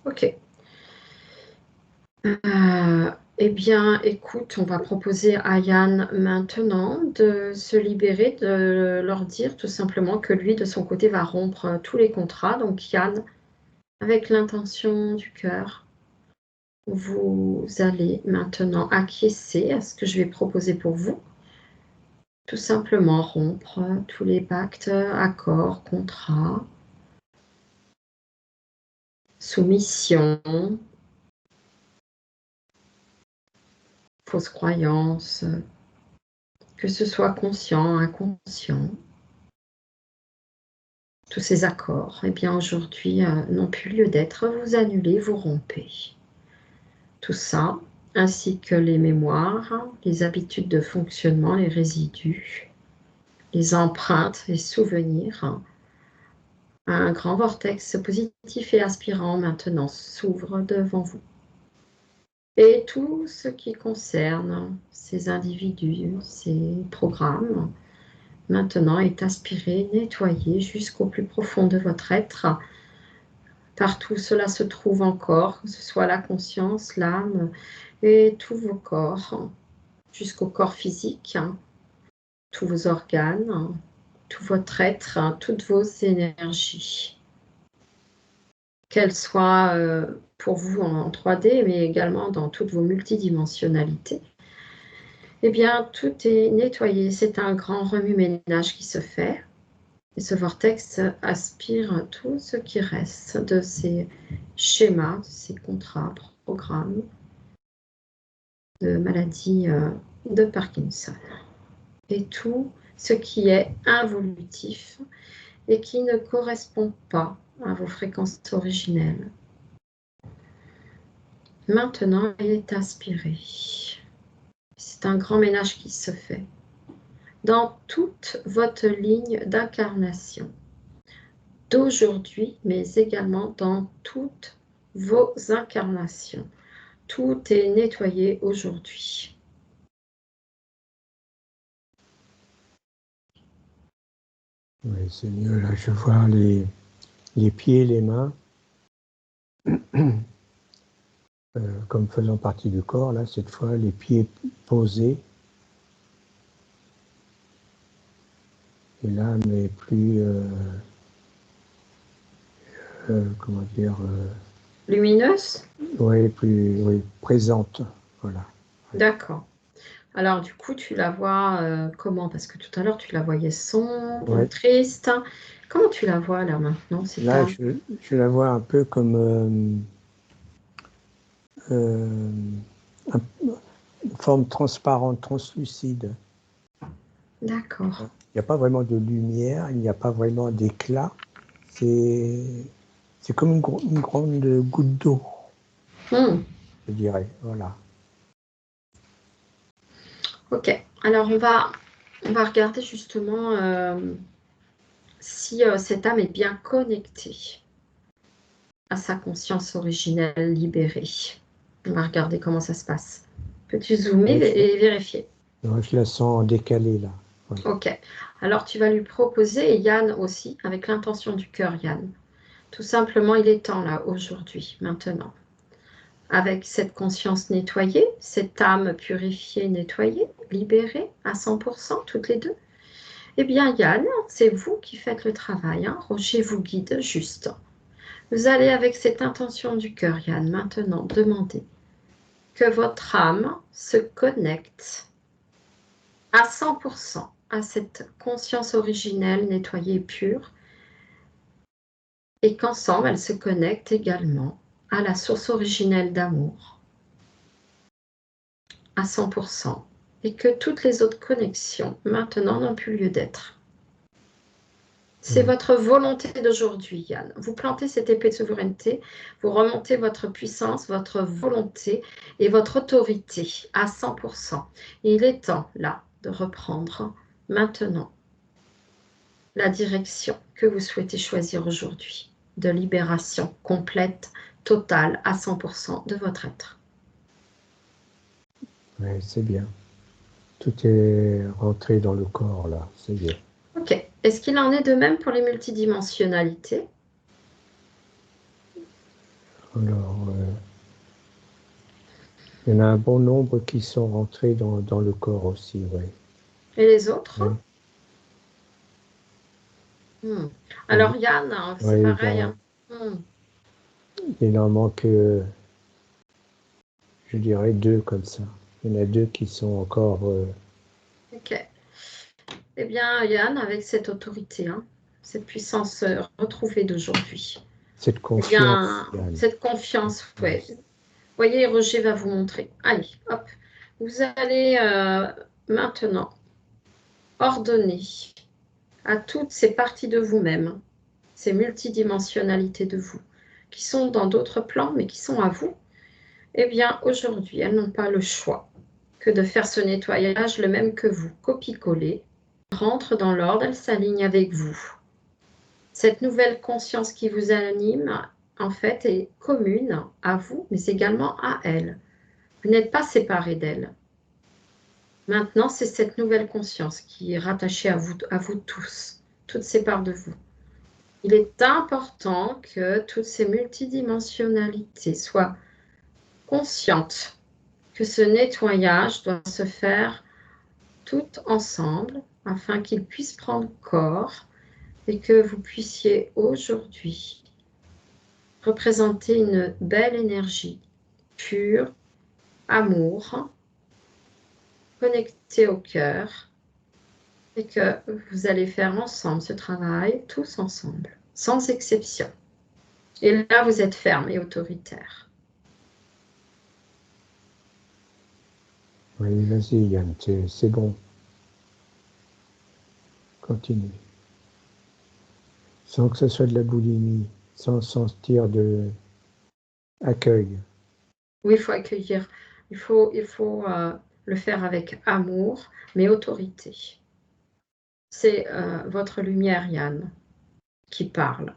Ok. Eh bien, écoute, on va proposer à Yann maintenant de se libérer, de leur dire tout simplement que lui, de son côté, va rompre tous les contrats. Donc, Yann, avec l'intention du cœur, vous allez maintenant acquiescer à ce que je vais proposer pour vous. Tout simplement rompre tous les pactes, accords, contrats, soumission, fausses croyances, que ce soit conscient, inconscient. Tous ces accords, eh bien aujourd'hui, n'ont plus lieu d'être. Vous annulez, vous rompez. Tout ça, ainsi que les mémoires, les habitudes de fonctionnement, les résidus, les empreintes, les souvenirs. Un grand vortex positif et aspirant maintenant s'ouvre devant vous. Et tout ce qui concerne ces individus, ces programmes, maintenant est aspiré, nettoyé jusqu'au plus profond de votre être. Partout cela se trouve encore, que ce soit la conscience, l'âme et tous vos corps, jusqu'au corps physique, tous vos organes, tout votre être, toutes vos énergies. Qu'elles soient pour vous en 3D, mais également dans toutes vos multidimensionnalités. Eh bien, tout est nettoyé. C'est un grand remue-ménage qui se fait. Et ce vortex aspire tout ce qui reste de ces schémas, de ces contrats, programmes, de maladie de Parkinson. Et tout ce qui est involutif et qui ne correspond pas à vos fréquences originelles. Maintenant, il est aspiré. C'est un grand ménage qui se fait dans toute votre ligne d'incarnation d'aujourd'hui, mais également dans toutes vos incarnations. Tout est nettoyé aujourd'hui. Oui, c'est mieux. Là, je vois les pieds et les mains comme faisant partie du corps. Là, cette fois, les pieds posés. Et l'âme est plus, comment dire, Lumineuse? oui, plus présente. Voilà. D'accord. Alors, du coup, tu la vois comment? Parce que tout à l'heure, tu la voyais sombre, Ouais. triste. Comment tu la vois là maintenant? Là, je la vois un peu comme une forme transparente, translucide. D'accord. Il n'y a pas vraiment de lumière, il n'y a pas vraiment d'éclat. C'est comme une grande goutte d'eau, je dirais. Voilà. Ok. Alors, on va regarder justement si cette âme est bien connectée à sa conscience originelle libérée. On va regarder comment ça se passe. Peux-tu zoomer Ouais, et vérifier? je la sens décalée là. Ouais. Ok. Alors, tu vas lui proposer, et Yann aussi, avec l'intention du cœur, Yann. Tout simplement, il est temps là, aujourd'hui, maintenant. Avec cette conscience nettoyée, cette âme purifiée, nettoyée, libérée à 100%, toutes les deux. Eh bien, Yann, c'est vous qui faites le travail. Hein. Roger vous guide juste. Vous allez avec cette intention du cœur, Yann, maintenant demander que votre âme se connecte à 100% à cette conscience originelle, nettoyée et pure, et qu'ensemble, elle se connecte également à la source originelle d'amour à 100%, et que toutes les autres connexions maintenant n'ont plus lieu d'être. C'est votre volonté d'aujourd'hui, Yann. Vous plantez cette épée de souveraineté, vous remontez votre puissance, votre volonté et votre autorité à 100%. Et il est temps, là, de reprendre maintenant la direction que vous souhaitez choisir aujourd'hui, de libération complète, totale, à 100% de votre être. Oui, c'est bien. Tout est rentré dans le corps, là. Ça y est. Ok. Est-ce qu'il en est de même pour les multidimensionnalités? Alors, il y en a un bon nombre qui sont rentrés dans le corps aussi, oui. Et les autres? Oui. Alors Yann, hein, c'est Oui, pareil. Hein. il en manque, je dirais, 2 comme ça. Il y en a 2 qui sont encore... Ok. Eh bien, Yann, avec cette autorité, hein, cette puissance retrouvée d'aujourd'hui, cette eh confiance, bien, Yann. cette confiance, ouais. Voyez, Roger va vous montrer. Allez, hop. Vous allez maintenant ordonner à toutes ces parties de vous-même, ces multidimensionnalités de vous, qui sont dans d'autres plans, mais qui sont à vous, eh bien, aujourd'hui, elles n'ont pas le choix que de faire ce nettoyage le même que vous, copie-coller, rentre dans l'ordre, elle s'aligne avec vous. Cette nouvelle conscience qui vous anime, en fait, est commune à vous, mais également à elle. Vous n'êtes pas séparés d'elle. Maintenant, c'est cette nouvelle conscience qui est rattachée à vous tous, toutes ces parts de vous. Il est important que toutes ces multidimensionnalités soient conscientes que ce nettoyage doit se faire toutes ensemble afin qu'il puisse prendre corps et que vous puissiez aujourd'hui représenter une belle énergie pure, amour, connectée au cœur, et que vous allez faire ensemble ce travail, tous ensemble, sans exception. Et là, vous êtes ferme et autoritaire. Oui, vas-y, Yann, c'est bon. Continue. Sans que ce soit de la boulimie, sans sentir de accueil. Oui, il faut accueillir, il faut le faire avec amour, mais autorité. C'est votre lumière, Yann, qui parle.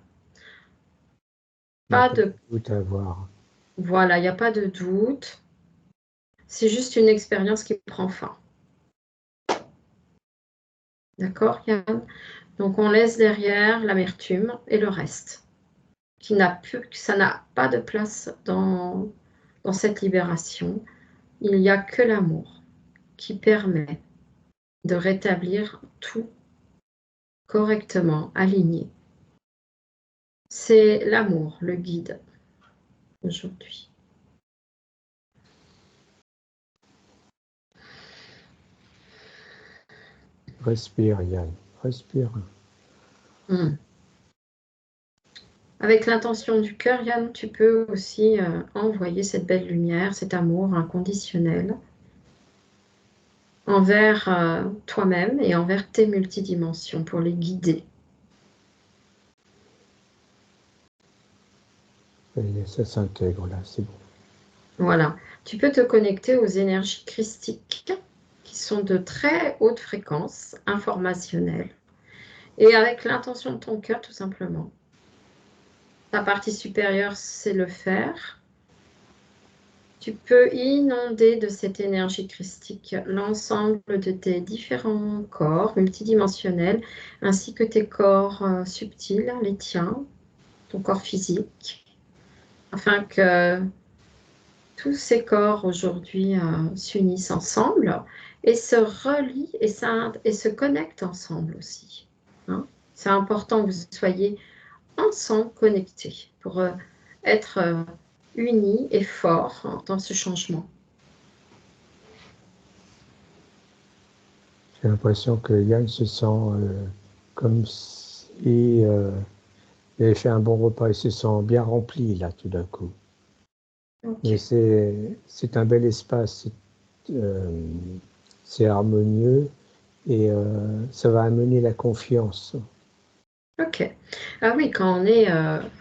Il n'y a Pas pas de de, doute à avoir. voilà, il n'y a pas de doute. C'est juste une expérience qui prend fin. D'accord, Yann? Donc, on laisse derrière l'amertume et le reste, que ça n'a pas de place dans cette libération. Il n'y a que l'amour qui permet de rétablir tout correctement, aligné. C'est l'amour, le guide, aujourd'hui. Respire, Yann. Respire. Hmm. Avec l'intention du cœur, Yann, tu peux aussi envoyer cette belle lumière, cet amour inconditionnel envers toi-même et envers tes multidimensions pour les guider. Et ça s'intègre là, c'est bon. Voilà. Tu peux te connecter aux énergies christiques qui sont de très haute fréquence informationnelle et avec l'intention de ton cœur tout simplement. Ta partie supérieure sait le faire. Tu peux inonder de cette énergie christique l'ensemble de tes différents corps multidimensionnels, ainsi que tes corps subtils, les tiens, ton corps physique, afin que tous ces corps aujourd'hui s'unissent ensemble et se relient et se connectent ensemble aussi. Hein. C'est important que vous soyez ensemble connectés pour être unis et forts dans ce changement. J'ai l'impression que Yann se sent comme si il avait fait un bon repas. Il se sent bien rempli là tout d'un coup. Okay. Mais c'est un bel espace, c'est harmonieux et ça va amener la confiance. Ok. Ah oui, quand on est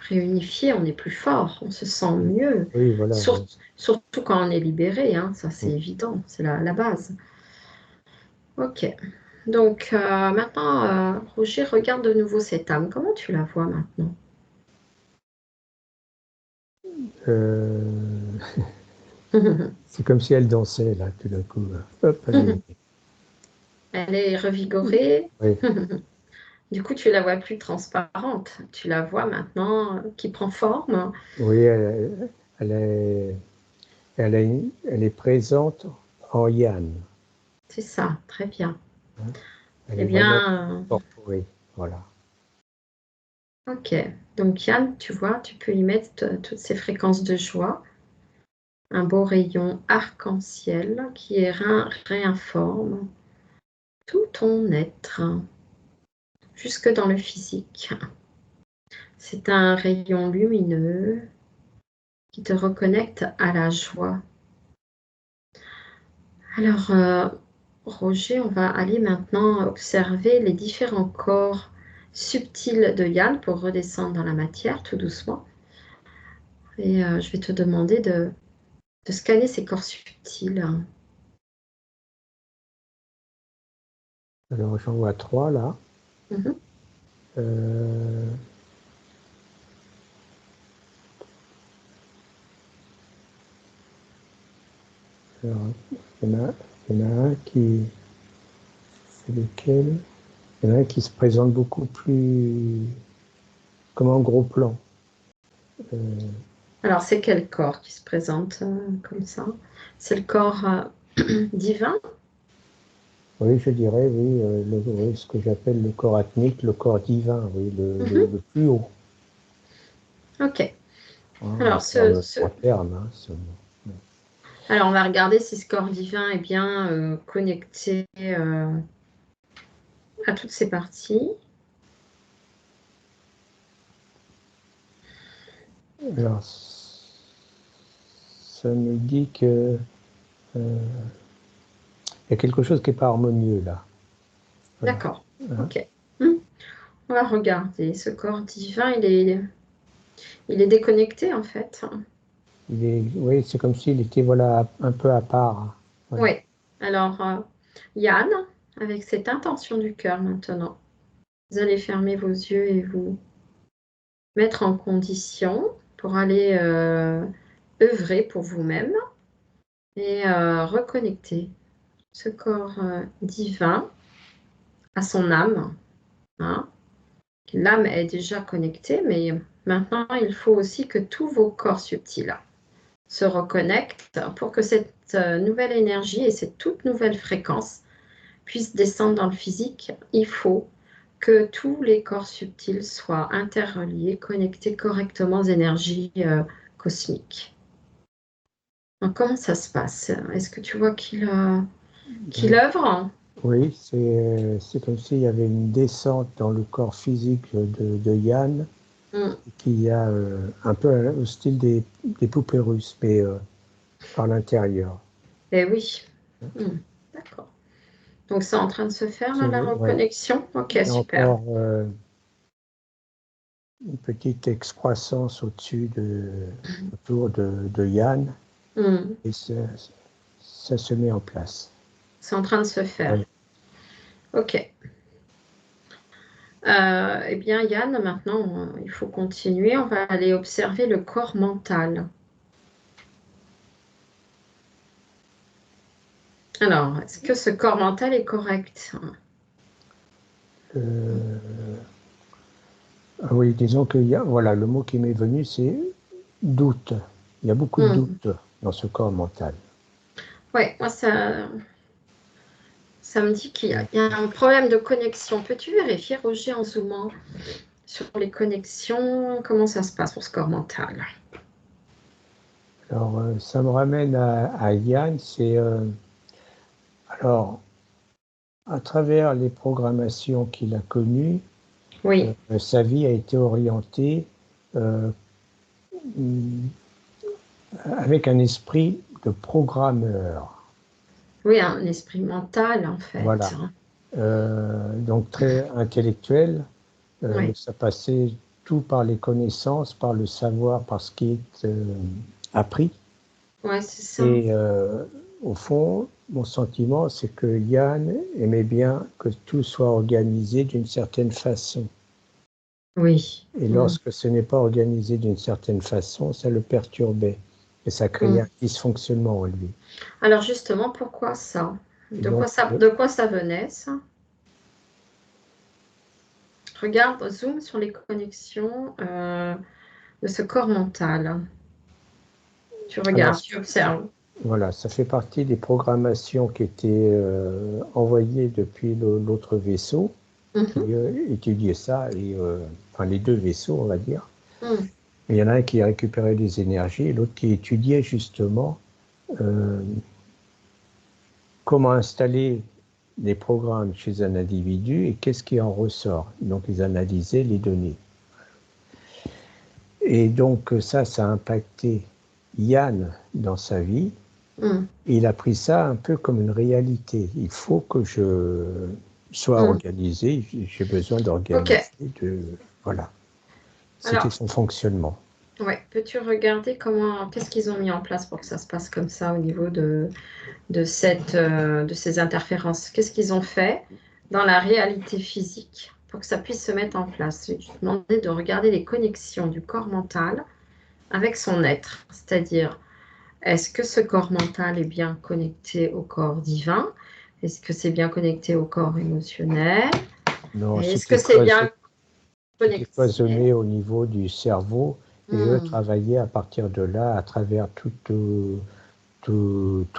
réunifié, on est plus fort, on se sent mieux. Oui, voilà. Surtout quand on est libéré, hein, ça c'est Oui. évident, c'est la base. Ok. Donc maintenant, Roger, regarde de nouveau cette âme. Comment tu la vois maintenant? Euh, c'est comme si elle dansait, là, tout d'un coup. Hop, elle est... Elle est revigorée. Oui, Du coup, tu la vois plus transparente. Tu la vois maintenant qui prend forme. oui elle est, elle est présente en Yann. C'est ça, très bien. Hein. Elle Eh est vraiment bien, incorporée. Voilà. ok. Donc Yann, tu vois, tu peux y mettre toutes ces fréquences de joie. Un beau rayon arc-en-ciel qui réinforme tout ton être, jusque dans le physique. C'est un rayon lumineux qui te reconnecte à la joie. Alors, Roger, on va aller maintenant observer les différents corps subtils de Yann pour redescendre dans la matière tout doucement. Et je vais te demander de scanner ces corps subtils. Alors, j'en vois trois, là. Mhm. Euh, alors, il y en a un qui... C'est lequel? Il y en a un qui se présente beaucoup plus comme un gros plan. Euh, Alors, c'est quel corps qui se présente comme ça? C'est le corps divin? oui, je dirais, oui, oui, ce que j'appelle le corps atmique, le corps divin, oui, Mhm. le plus haut. Ok. Hein, Alors, en terme, hein, alors, on va regarder si ce corps divin est bien connecté à toutes ces parties. alors, ça me dit que il y a quelque chose qui n'est pas harmonieux là. Voilà. D'accord. Hein. Ok. Hmm. On va regarder. Ce corps divin, il est déconnecté en fait. Oui, c'est comme s'il était voilà un peu à part. Ouais. Oui. Alors, Yann, avec cette intention du cœur maintenant, vous allez fermer vos yeux et vous mettre en condition pour aller œuvrer pour vous-même et reconnecter ce corps divin à son âme. Hein. L'âme est déjà connectée, mais maintenant, il faut aussi que tous vos corps subtils se reconnectent pour que cette nouvelle énergie et cette toute nouvelle fréquence puissent descendre dans le physique. Il faut que tous les corps subtils soient interreliés, connectés correctement aux énergies cosmiques. Donc, comment ça se passe? Est-ce que tu vois qu'il Donc, œuvre? oui, c'est comme s'il y avait une descente dans le corps physique de Yann, Hmm. qui a un peu au style des poupées russes, mais par l'intérieur. Eh oui. Hmm. D'accord. Donc, c'est en train de se faire, là, la Ouais. reconnexion? Ok, Il y a super. encore une petite excroissance autour de Yann, Hmm. et ça se met en place. C'est en train de se faire. Ouais. Ok. Eh bien, Yann, maintenant, il faut continuer. On va aller observer le corps mental. Alors, est-ce que ce corps mental est correct? Euh, ah oui, disons que voilà, le mot qui m'est venu, c'est doute. Il y a beaucoup de Hmm. doutes dans ce corps mental. Ouais, moi, ça me dit qu'il y a un problème de connexion. Peux-tu vérifier, Roger, en zoomant sur les connexions? Comment ça se passe pour ce corps mental? Alors, ça me ramène à Yann, alors, à travers les programmations qu'il a connues, Oui, sa vie a été orientée euh, avec un esprit de programmeur. oui, un esprit mental, en fait. Voilà. Donc très intellectuel. Oui, Ça passait tout par les connaissances, par le savoir, par ce qui est appris. ouais, c'est ça. Et au fond, mon sentiment, c'est que Yann aimait bien que tout soit organisé d'une certaine façon. Oui. Et lorsque ce n'est pas organisé d'une certaine façon, ça le perturbait. Et ça créait un dysfonctionnement en lui. Alors justement, pourquoi ça? De quoi ça venait, ça? Regarde, zoom sur les connexions de ce corps mental. Tu regardes, tu observes. Voilà, ça fait partie des programmations qui étaient envoyées depuis l'autre vaisseau, qui étudiait ça, et, enfin les deux vaisseaux, on va dire. Il y en a un qui récupérait les énergies et l'autre qui étudiait justement comment installer les programmes chez un individu et qu'est-ce qui en ressort. Donc ils analysaient les données. Et donc ça a impacté Yann dans sa vie. Et il a pris ça un peu comme une réalité. Il faut que je sois organisé, j'ai besoin d'organiser. Voilà. C'était son fonctionnement. Oui, peux-tu regarder qu'est-ce qu'ils ont mis en place pour que ça se passe comme ça au niveau de ces interférences? Qu'est-ce qu'ils ont fait dans la réalité physique pour que ça puisse se mettre en place? Je vais te demander de regarder les connexions du corps mental avec son être, c'est-à-dire, est-ce que ce corps mental est bien connecté au corps divin? Est-ce que c'est bien connecté au corps émotionnel? Non, est-ce que c'est bien connecté? C'était cloisonné au niveau du cerveau et eux travaillaient à partir de là à travers tous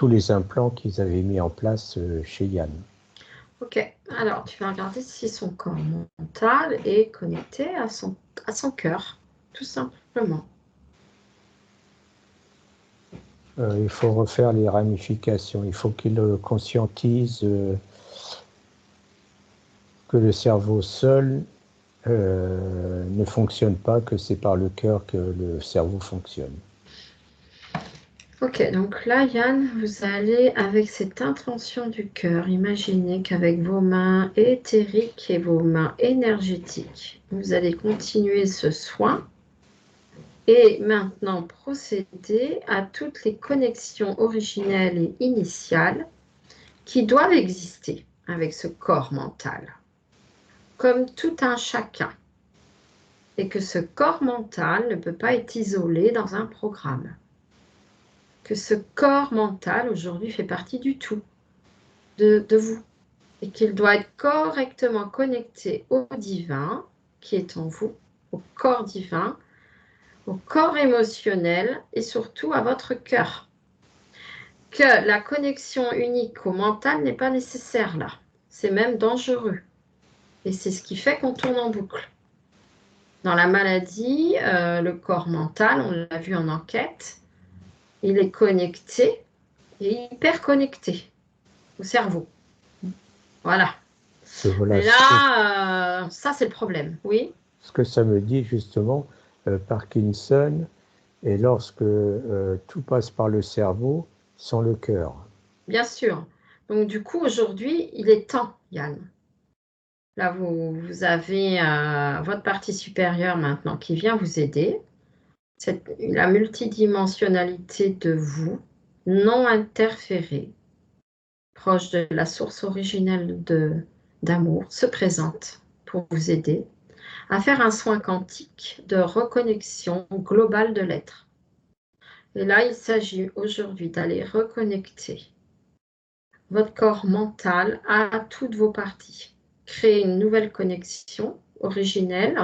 les implants qu'ils avaient mis en place chez Yann. Ok, alors tu vas regarder si son corps mental est connecté à son cœur, tout simplement. Il faut refaire les ramifications, il faut qu'il conscientise que le cerveau seul ne fonctionne pas, que c'est par le cœur que le cerveau fonctionne. Ok, donc là, Yann, vous allez, avec cette intention du cœur, imaginez qu'avec vos mains éthériques et vos mains énergétiques, vous allez continuer ce soin et maintenant procéder à toutes les connexions originelles et initiales qui doivent exister avec ce corps mental, comme tout un chacun. Et que ce corps mental ne peut pas être isolé dans un programme. Que ce corps mental, aujourd'hui, fait partie du tout, de vous. Et qu'il doit être correctement connecté au divin qui est en vous, au corps divin, au corps émotionnel et surtout à votre cœur. Que la connexion unique au mental n'est pas nécessaire là. C'est même dangereux. Et c'est ce qui fait qu'on tourne en boucle. Dans la maladie, le corps mental, on l'a vu en enquête, il est connecté et hyper connecté au cerveau. Voilà. Et là, ça c'est le problème, oui. Ce que ça me dit justement, Parkinson, et lorsque tout passe par le cerveau, sans le cœur. Bien sûr. Donc du coup, aujourd'hui, il est temps, Yann. Là, vous avez votre partie supérieure maintenant qui vient vous aider. La multidimensionnalité de vous, non interférée, proche de la source originelle d'amour, se présente pour vous aider à faire un soin quantique de reconnexion globale de l'être. Et là, il s'agit aujourd'hui d'aller reconnecter votre corps mental à toutes vos parties. Créer une nouvelle connexion originelle,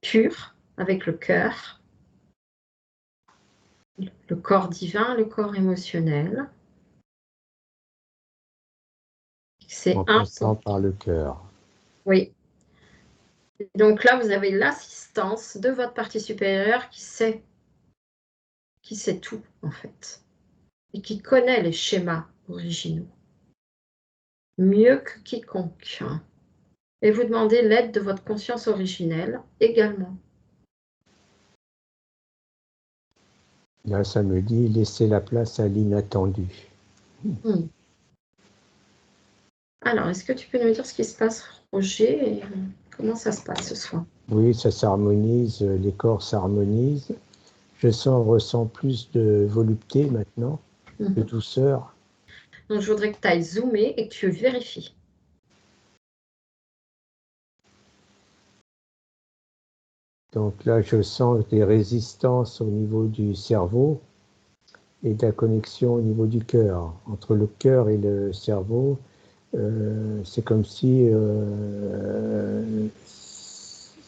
pure, avec le cœur, le corps divin, le corps émotionnel. C'est en passant par le cœur. Oui. Donc là, vous avez l'assistance de votre partie supérieure qui sait tout, en fait, et qui connaît les schémas originaux, mieux que quiconque. Et vous demandez l'aide de votre conscience originelle également. Là, ça me dit laisser la place à l'inattendu. Alors, est-ce que tu peux nous dire ce qui se passe, Roger, et comment ça se passe ce soir? Oui, ça s'harmonise, les corps s'harmonisent. Je ressens plus de volupté maintenant, de douceur. Donc, je voudrais que tu ailles zoomer et que tu vérifies. Donc là, je sens des résistances au niveau du cerveau et de la connexion au niveau du cœur. Entre le cœur et le cerveau, c'est comme si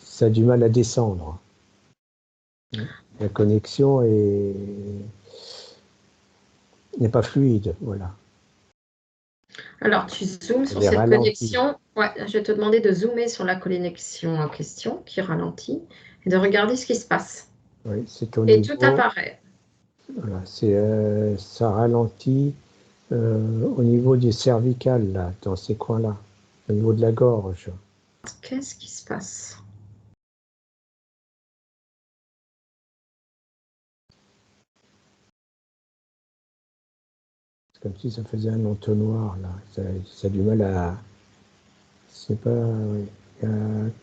ça a du mal à descendre. La connexion n'est pas fluide, voilà. Alors, tu zoomes sur Elle est cette ralentie. connexion. Ouais, je vais te demander de zoomer sur la connexion en question qui ralentit et de regarder ce qui se passe. Oui, c'est au Et tout niveau, apparaît. voilà, ça ralentit au niveau du cervical, là, dans ces coins-là, au niveau de la gorge. Qu'est-ce qui se passe? C'est comme si ça faisait un entonnoir, là. Ça a du mal à... C'est pas... Oui. Il y a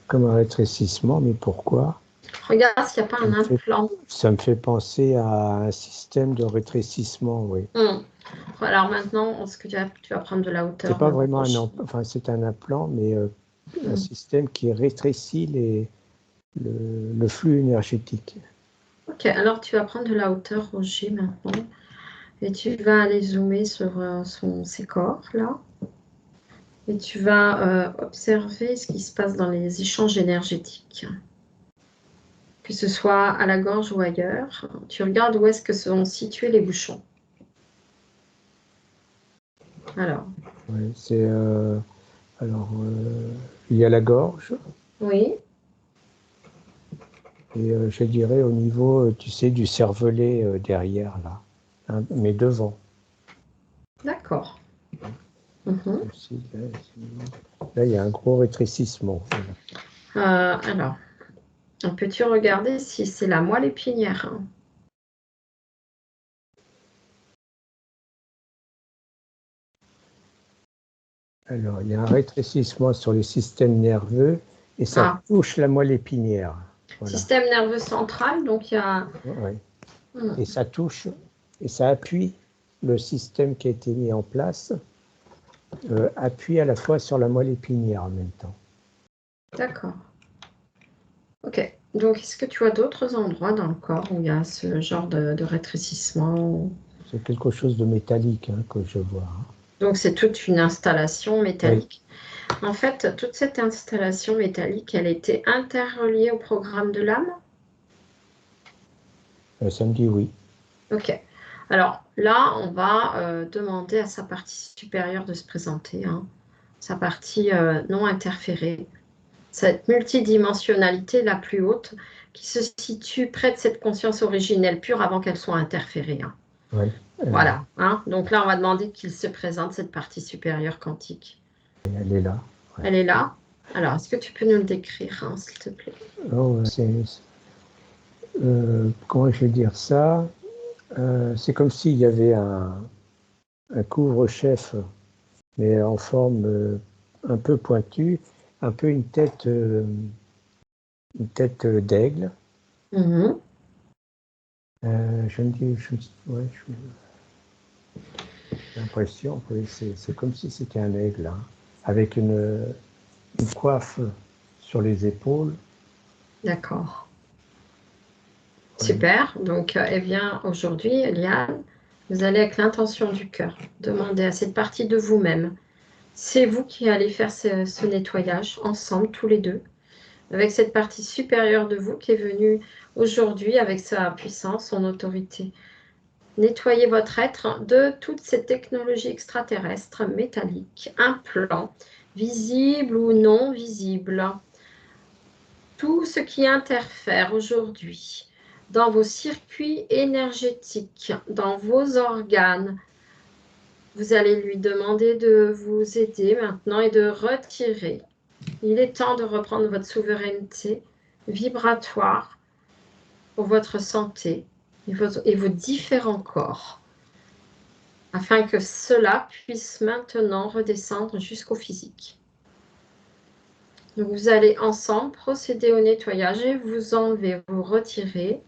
comme un rétrécissement, mais pourquoi? Regarde s'il n'y a pas Ça un me fait, implant. ça me fait penser à un système de rétrécissement, oui. Alors maintenant, est-ce que tu vas prendre de la C'est hauteur pas vraiment proche? enfin, c'est un implant, mais un Hmm. système qui rétrécit le flux énergétique. Ok, alors tu vas prendre de la hauteur, Roger, maintenant. Et tu vas aller zoomer sur ses corps, là. Et tu vas observer ce qui se passe dans les échanges énergétiques. Que ce soit à la gorge ou ailleurs. Tu regardes où est-ce que sont situés les bouchons. Alors, Oui, alors, il y a la gorge, oui, et je dirais au niveau, tu sais, du cervelet derrière, là, hein, mais devant. d'accord. Mhm. Aussi, là, il y a un gros rétrécissement. Alors, peux-tu regarder si c'est la moelle épinière, hein? Alors, il y a un rétrécissement sur le système nerveux et ça Ah, touche la moelle épinière. Voilà. système nerveux central, donc il y a... Ouais. Hmm, Et ça touche et ça appuie le système qui a été mis en place, appuie à la fois sur la moelle épinière en même temps. d'accord. Ok. Donc, est-ce que tu as d'autres endroits dans le corps où il y a ce genre de rétrécissement? C'est quelque chose de métallique hein, que je vois. Hein. Donc, c'est toute une installation Oui, métallique. En fait, toute cette installation métallique, elle était interreliée au programme de l'âme? ça me dit oui. Ok. Alors là, on va demander à sa partie supérieure de se présenter, hein. Sa partie non interférée, cette multidimensionnalité la plus haute qui se situe près de cette conscience originelle pure avant qu'elle soit interférée, hein. Oui, Voilà, hein. Donc là, on va demander qu'il se présente, cette partie supérieure quantique. elle est là. Ouais. Elle est là. Alors, est-ce que tu peux nous le décrire, hein, s'il te plaît? Oh, comment je vais dire ça? C'est comme s'il y avait un couvre-chef, mais en forme un peu pointue, un peu une tête d'aigle. Mhm. Je me dis, ouais, j'ai l'impression, oui, c'est comme si c'était un aigle, hein, avec une coiffe sur les épaules. D'accord. Oui. Super. Donc, eh bien, aujourd'hui, Eliane, vous allez avec l'intention du cœur demander à cette partie de vous-même. C'est vous qui allez faire ce nettoyage ensemble, tous les deux, avec cette partie supérieure de vous qui est venue aujourd'hui avec sa puissance, son autorité. Nettoyez votre être de toute cette technologie extraterrestre, métallique, implants, visible ou non visible. Tout ce qui interfère aujourd'hui dans vos circuits énergétiques, dans vos organes, vous allez lui demander de vous aider maintenant et de retirer. Il est temps de reprendre votre souveraineté vibratoire pour votre santé et vos différents corps, afin que cela puisse maintenant redescendre jusqu'au physique. Donc vous allez ensemble procéder au nettoyage et vous enlever, vous retirer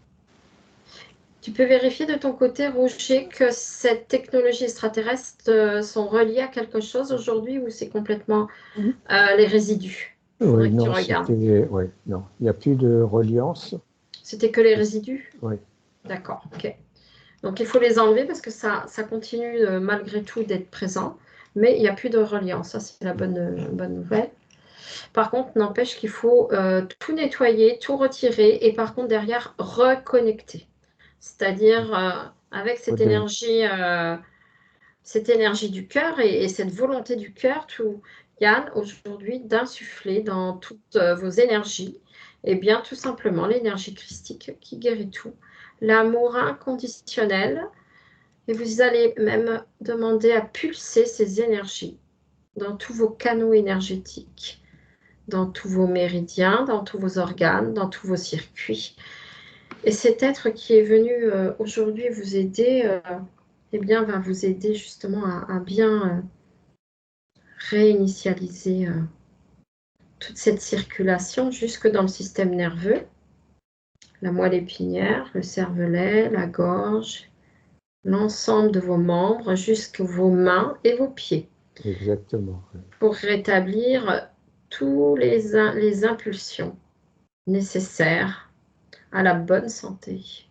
Tu peux vérifier de ton côté, Roger, que cette technologie extraterrestre sont reliées à quelque chose aujourd'hui ou c'est complètement les résidus? Il Oui, faudrait que tu non, regardes. ouais, non, il n'y a plus de reliance. C'était que les résidus? Oui, D'accord, ok. Donc il faut les enlever parce que ça continue malgré tout d'être présent, mais il n'y a plus de reliance. Ça, c'est la bonne nouvelle. Par contre, n'empêche qu'il faut tout nettoyer, tout retirer et par contre derrière reconnecter. C'est-à-dire avec cette énergie du cœur et cette volonté du cœur, tout, Yann, aujourd'hui, d'insuffler dans toutes vos énergies, et bien tout simplement l'énergie christique qui guérit tout, l'amour inconditionnel, et vous allez même demander à pulser ces énergies dans tous vos canaux énergétiques, dans tous vos méridiens, dans tous vos organes, dans tous vos circuits. Et cet être qui est venu aujourd'hui vous aider, eh bien, va vous aider justement à bien réinitialiser toute cette circulation jusque dans le système nerveux, la moelle épinière, le cervelet, la gorge, l'ensemble de vos membres, jusqu'à vos mains et vos pieds, exactement. pour rétablir tous les impulsions nécessaires à la bonne santé.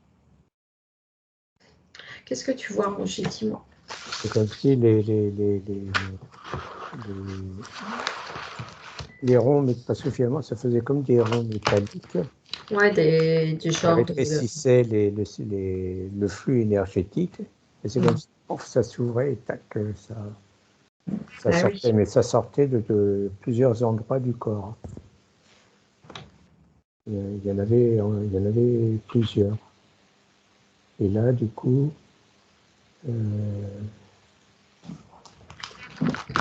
Qu'est-ce que tu vois, Roger? Dis-moi. C'est comme si les ronds, parce que finalement, ça faisait comme des ronds métalliques. Ouais, des Ça genres de... rétrécissait le flux énergétique. Et c'est comme si ça s'ouvrait et tac, ça sortait. Oui. Mais ça sortait de plusieurs endroits du corps. Il y en avait plusieurs. Et là, du coup,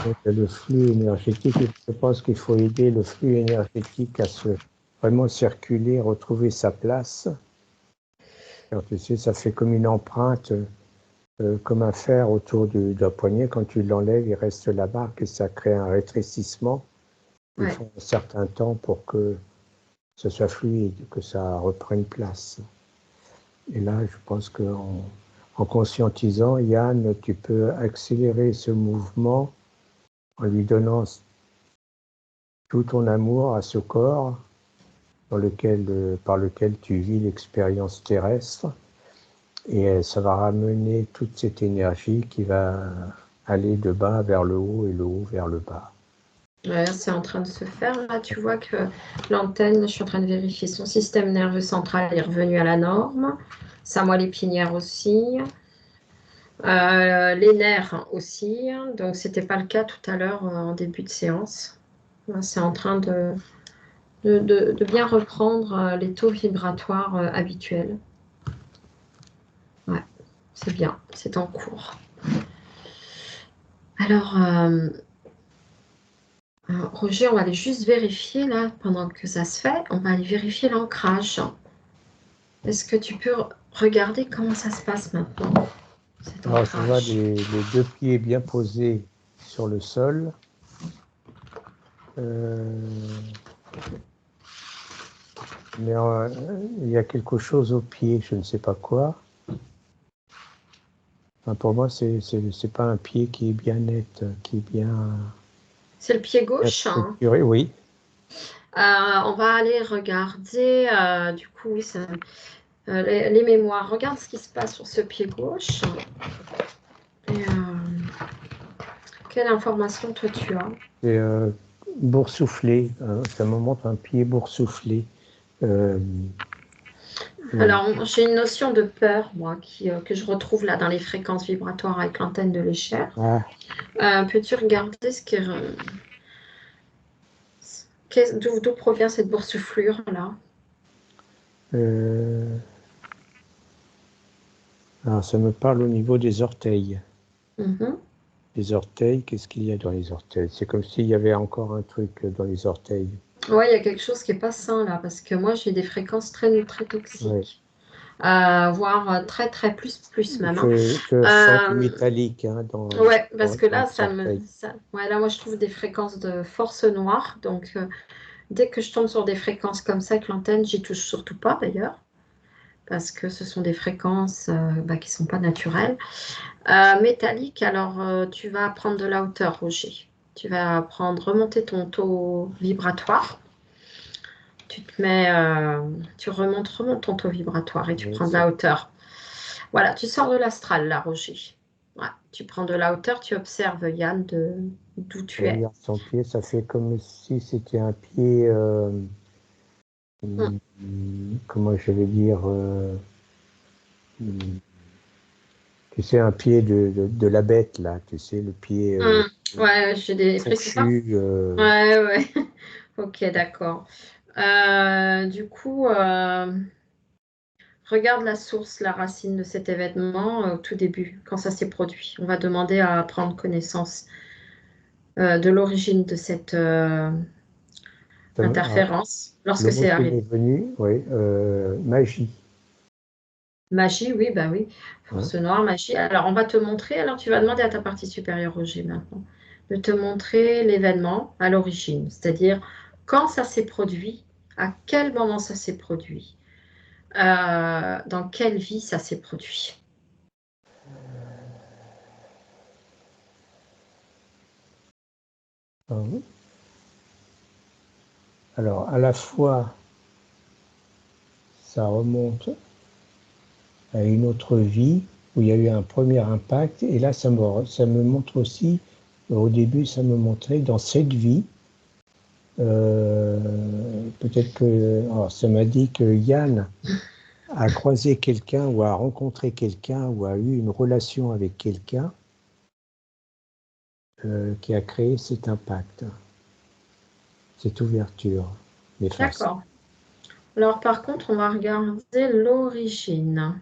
donc, le flux énergétique, je pense qu'il faut aider le flux énergétique à vraiment circuler, retrouver sa place. Alors, tu sais, ça fait comme une empreinte, comme un fer autour d'un poignet. Quand tu l'enlèves, il reste la marque et ça crée un rétrécissement. Il faut un certain temps pour que ce soit fluide, que ça reprenne place. Et là, je pense qu'en conscientisant, Yann, tu peux accélérer ce mouvement en lui donnant tout ton amour à ce corps par lequel tu vis l'expérience terrestre. Et ça va ramener toute cette énergie qui va aller de bas vers le haut et le haut vers le bas. Ouais, c'est en train de se faire. Là, tu vois que l'antenne, je suis en train de vérifier, son système nerveux central est revenu à la norme, sa moelle épinière aussi, les nerfs aussi. Donc, ce n'était pas le cas tout à l'heure en début de séance. C'est en train de bien reprendre les taux vibratoires habituels. Ouais, c'est bien, c'est en cours. Alors, Roger, on va aller juste vérifier là, pendant que ça se fait, on va aller vérifier l'ancrage. Est-ce que tu peux regarder comment ça se passe maintenant, cet Alors, je vois ancrage? les deux pieds bien posés sur le sol. Mais il y a quelque chose au pied, je ne sais pas quoi. Enfin, pour moi, c'est pas un pied qui est bien net, qui est bien C'est le pied gauche, hein. structuré, oui. On va aller regarder, du coup, oui, les mémoires. Regarde ce qui se passe sur ce pied gauche. Et, quelle information toi tu as? C'est boursouflé, ça me montre un pied boursouflé. Alors, j'ai une notion de peur, moi, que je retrouve là dans les fréquences vibratoires avec l'antenne de l'échelle. Peux-tu regarder d'où provient cette boursouflure là? Alors, ça me parle au niveau des orteils. Mm-hmm. Les orteils, qu'est-ce qu'il y a dans les orteils? C'est comme s'il y avait encore un truc dans les orteils. Ouais, il y a quelque chose qui n'est pas sain là, parce que moi j'ai des fréquences très, très toxiques, voire très, très plus même. Je sens du métallique Ouais, parce que dans là, les orteils. ouais, là, moi je trouve des fréquences de force noire, donc dès que je tombe sur des fréquences comme ça avec l'antenne, j'y touche surtout pas d'ailleurs, parce que ce sont des fréquences qui ne sont pas naturelles. Métallique, alors tu vas prendre de la hauteur, Roger. Tu vas remonter ton taux vibratoire. Tu te mets, tu remontes ton taux vibratoire et tu Oui, prends de la hauteur. Voilà, tu sors de l'astral là, Roger. Ouais, tu prends de la hauteur, tu observes Yann d'où je tu es. regarde son pied, ça fait comme si c'était un pied, Mm. comment je vais dire, tu sais, un pied de la bête, là, tu sais, le pied Mm. Ouais, j'ai des précis ça. fourchu. Ouais, ouais. Ok, d'accord. Du coup, regarde la source, la racine de cet événement au tout début, quand ça s'est produit. On va demander à prendre connaissance de l'origine de cette Alors, interférence le lorsque mot c'est qui arrivé. m'est venu, oui, magie. Magie, oui, bah oui. Hein. Force noire, magie. Alors, on va te montrer. Alors, tu vas demander à ta partie supérieure, Roger, maintenant, de te montrer l'événement à l'origine, c'est-à-dire quand ça s'est produit, à quel moment ça s'est produit, dans quelle vie ça s'est produit. Hein. Alors, à la fois, ça remonte à une autre vie où il y a eu un premier impact, et là, ça me montre aussi, au début, ça me montrait dans cette vie, peut-être que, alors, ça m'a dit que Yann a croisé quelqu'un ou a rencontré quelqu'un ou a eu une relation avec quelqu'un qui a créé cet impact, cette ouverture néfaste. D'accord. Alors, par contre, on va regarder l'origine.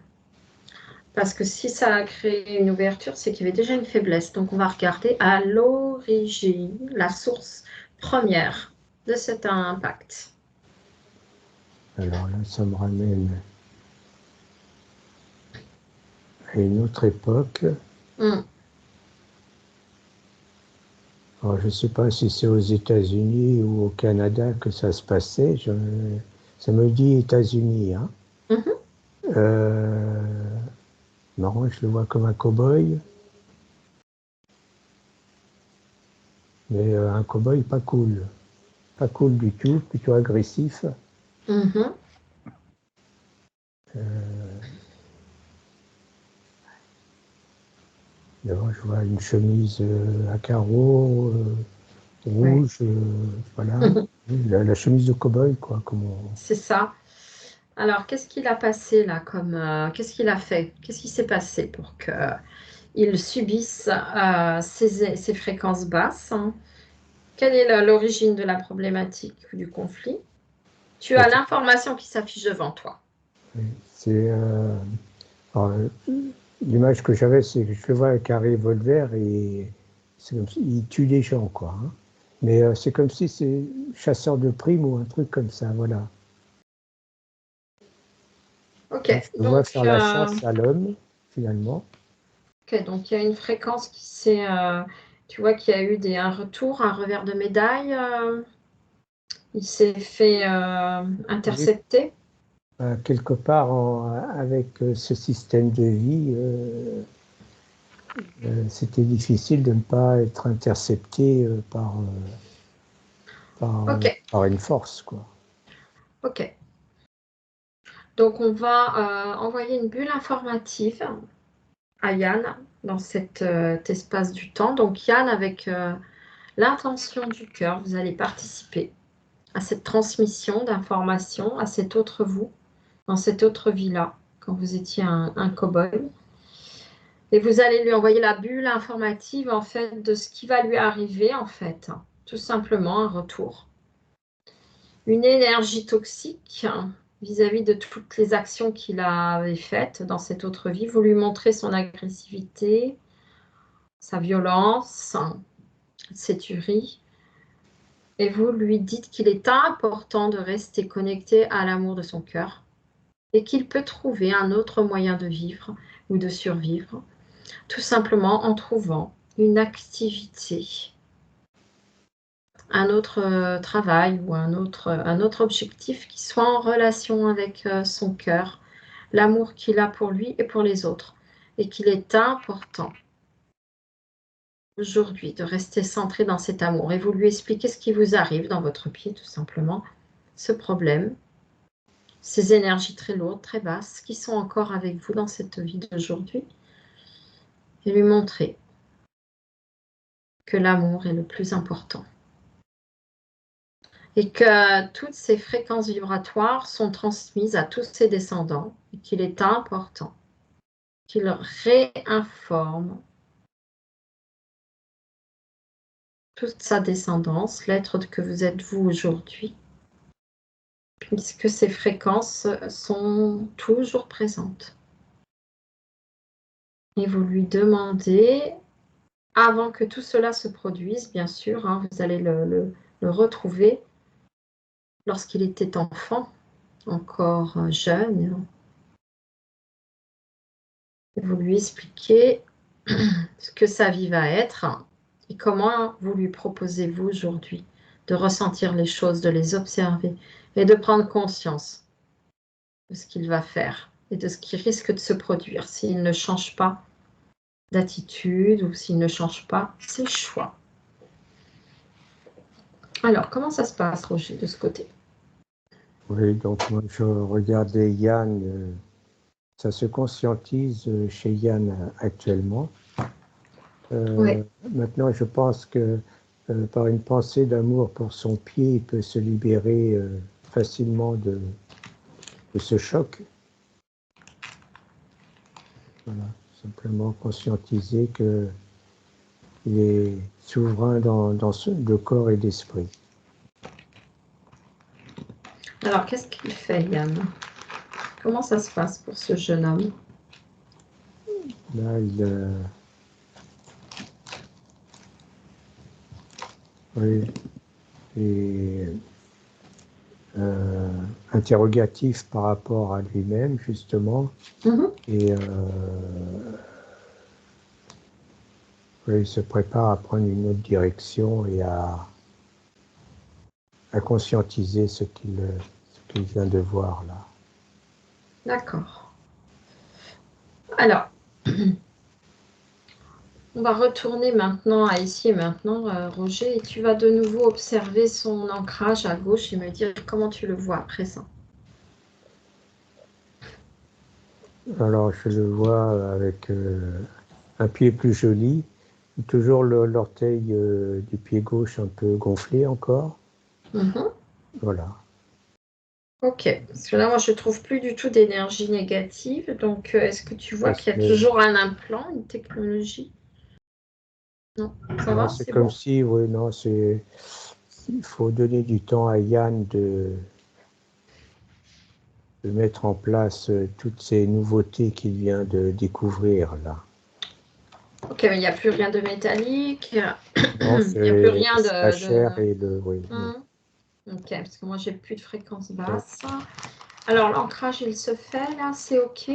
Parce que si ça a créé une ouverture, c'est qu'il y avait déjà une faiblesse. Donc, on va regarder à l'origine, la source première de cet impact. Alors là, ça me ramène à une autre époque. Hmm. Alors, je ne sais pas si c'est aux États-Unis ou au Canada que ça se passait. Ça me dit États-Unis. Hein. Mhm. Euh, Marrant, je le vois comme un cow-boy, mais un cow-boy pas cool. Pas cool du tout, plutôt agressif. Mhm. Devant, je vois une chemise à carreaux, Ouais. rouge, voilà. La chemise de cow-boy, quoi. C'est ça. Alors, qu'est-ce qu'il a passé là comme qu'est-ce qu'il a fait? Qu'est-ce qui s'est passé pour que il subisse ces fréquences basses, hein? Quelle est l'origine de la problématique ou du conflit? Tu as l'information qui s'affiche devant toi. C'est alors, l'image que j'avais, c'est que je le vois avec un revolver et c'est comme il tue des gens, quoi. Hein. Mais c'est comme si c'est chasseur de primes ou un truc comme ça, voilà. Ok, Hein, je le vois donc, faire la chasse à l'homme, finalement. ok, donc il y a une fréquence qui s'est, tu vois qu'il y a eu un retour, un revers de médaille. Il s'est fait Oui, intercepter. quelque part, avec ce système de vie, c'était difficile de ne pas être intercepté Ok, par une force, quoi. ok. Donc on va envoyer une bulle informative à Yann dans cet espace du temps. Donc Yann, avec l'intention du cœur, vous allez participer à cette transmission d'informations à cet autre vous, dans cette autre vie-là, quand vous étiez un cow-boy. Et vous allez lui envoyer la bulle informative, en fait, de ce qui va lui arriver, en fait. Tout simplement un retour. Une énergie toxique vis-à-vis de toutes les actions qu'il avait faites dans cette autre vie. Vous lui montrez son agressivité, sa violence, ses tueries. Et vous lui dites qu'il est important de rester connecté à l'amour de son cœur et qu'il peut trouver un autre moyen de vivre ou de survivre, tout simplement en trouvant une activité, un autre travail ou un autre objectif qui soit en relation avec son cœur, l'amour qu'il a pour lui et pour les autres. Et qu'il est important aujourd'hui de rester centré dans cet amour. Et vous lui expliquez ce qui vous arrive dans votre pied, tout simplement, ce problème, ces énergies très lourdes, très basses, qui sont encore avec vous dans cette vie d'aujourd'hui. Et lui montrer que l'amour est le plus important. Et que toutes ces fréquences vibratoires sont transmises à tous ses descendants et qu'il est important qu'il réinforme toute sa descendance, l'être que vous êtes vous aujourd'hui, puisque ces fréquences sont toujours présentes. Et vous lui demandez, avant que tout cela se produise, bien sûr, hein, vous allez le retrouver lorsqu'il était enfant, encore jeune. Et vous lui expliquez ce que sa vie va être et comment vous lui proposez-vous aujourd'hui de ressentir les choses, de les observer et de prendre conscience de ce qu'il va faire et de ce qui risque de se produire s'il ne change pas d'attitude ou s'il ne change pas ses choix. Alors, comment ça se passe, Roger, de ce côté? Oui, donc moi je regardais Yann, ça se conscientise chez Yann actuellement. Oui. Maintenant, je pense que par une pensée d'amour pour son pied, il peut se libérer facilement de ce choc. Voilà, simplement conscientiser qu'il est souverain dans de corps et d'esprit. Alors, qu'est-ce qu'il fait, Yann? Comment ça se passe pour ce jeune homme? Là, oui, est interrogatif par rapport à lui-même, justement. Et il se prépare à prendre une autre direction et à conscientiser ce qu'il vient de voir là. D'accord. Alors, on va retourner maintenant à ici et maintenant, Roger, et tu vas de nouveau observer son ancrage à gauche et me dire comment tu le vois à présent. Alors, je le vois avec un pied plus joli, toujours l'orteil du pied gauche un peu gonflé encore. Voilà. Ok, parce que là, moi, je ne trouve plus du tout d'énergie négative. Donc, est-ce que tu vois qu'il y a toujours un implant, une technologie? Non, ça va, c'est c'est comme bon. si, oui, non, il faut donner du temps à Yann de mettre en place toutes ces nouveautés qu'il vient de découvrir là. Ok, mais il n'y a plus rien de métallique. Non, Il n'y a plus rien la chair et le... Oui, ok, parce que moi, j'ai plus de fréquence basse. Alors, l'ancrage, il se fait là, c'est ok?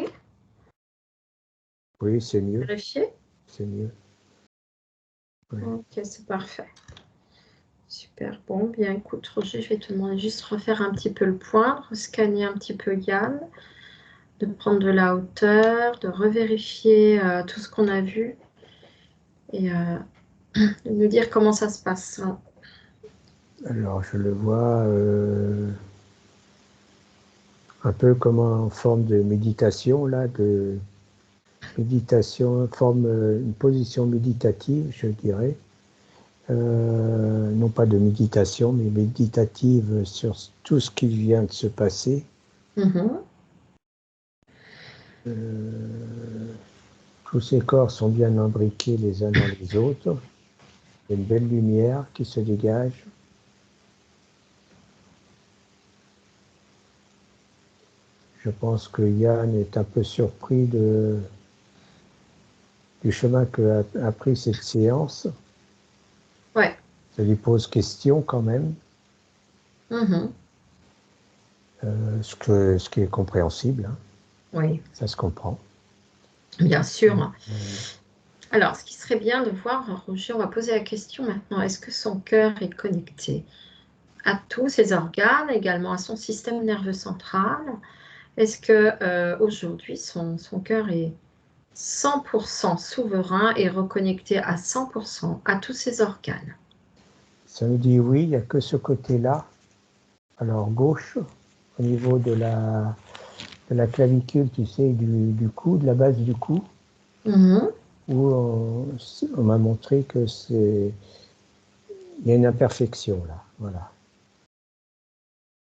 Oui, c'est mieux. Vérifier? C'est mieux. Oui. Ok, c'est parfait. Super, bon, bien écoute, Roger, je vais te demander juste de refaire un petit peu le point, de scanner un petit peu Yann, de prendre de la hauteur, de revérifier tout ce qu'on a vu et de nous dire comment ça se passe. Alors, je le vois un peu comme en forme de méditation, là, une position méditative, je dirais. Non pas de méditation, mais méditative sur tout ce qui vient de se passer. Tous ces corps sont bien imbriqués les uns dans les autres. Il y a une belle lumière qui se dégage. Je pense que Yann est un peu surpris du chemin qu'a pris cette séance. Ouais. Ça lui pose question quand même. Ce qui est compréhensible. Hein. Oui. Ça se comprend. Bien sûr. Alors, ce qui serait bien de voir, Roger, on va poser la question maintenant, est-ce que son cœur est connecté à tous ses organes, également à son système nerveux central? Est-ce que aujourd'hui, son cœur est 100% souverain et reconnecté à 100% à tous ses organes? Ça me dit oui, il n'y a que ce côté-là. Alors, gauche, au niveau de la clavicule, tu sais, du cou, de la base du cou, Mhm. où on m'a montré que il y a une imperfection là. Voilà.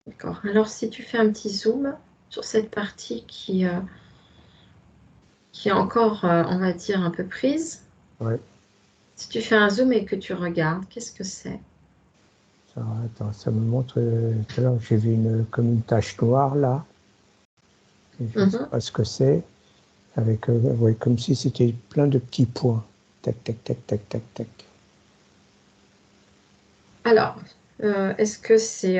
D'accord. Alors, si tu fais un petit zoom sur cette partie qui est encore, on va dire, un peu prise, Ouais. si tu fais un zoom et que tu regardes, qu'est-ce que c'est? Attends, ça me montre. Tout à l'heure, j'ai vu comme une tache noire là. Et je ne sais Mhm. pas ce que c'est. Avec, ouais, comme si c'était plein de petits points. Tac, tac, tac, tac, tac, tac. Alors, est-ce que c'est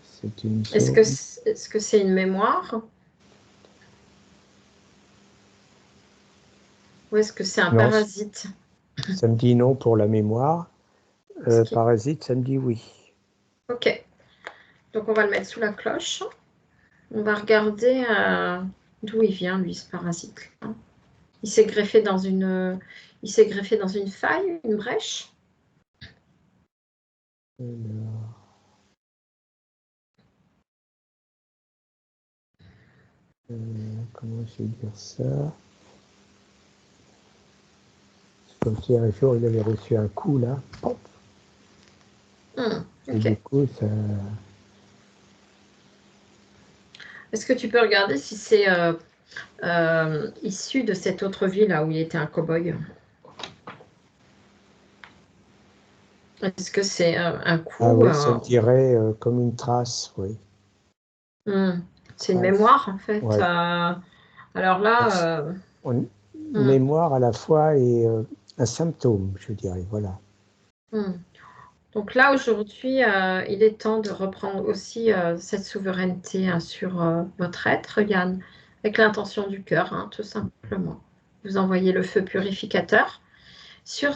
C'est une est-ce que zone. c'est, est-ce que c'est une mémoire ou est-ce que c'est un Non, parasite? ça me dit non pour la mémoire. Ce qui- Parasite, ça me dit oui. Ok. Donc, on va le mettre sous la cloche. On va regarder d'où il vient, lui, ce parasite. Il s'est greffé dans il s'est greffé dans une faille, une brèche. Alors, comment je vais dire ça? C'est comme si un jour il avait reçu un coup là. Pop. Et du Ok. coup, ça. Est-ce que tu peux regarder si c'est issu de cette autre ville là où il était un cow-boy? Est-ce que c'est un Ah coup oui, ça me dirait comme une trace, oui. hmm, c'est une Trace. mémoire en fait. Ouais. Alors là, On- hmm, mémoire à la fois et un symptôme, je dirais. Voilà. hmm. Donc là aujourd'hui, il est temps de reprendre aussi cette souveraineté hein, sur votre être, Yann, avec l'intention du cœur, hein, tout simplement. Vous envoyez le feu purificateur sur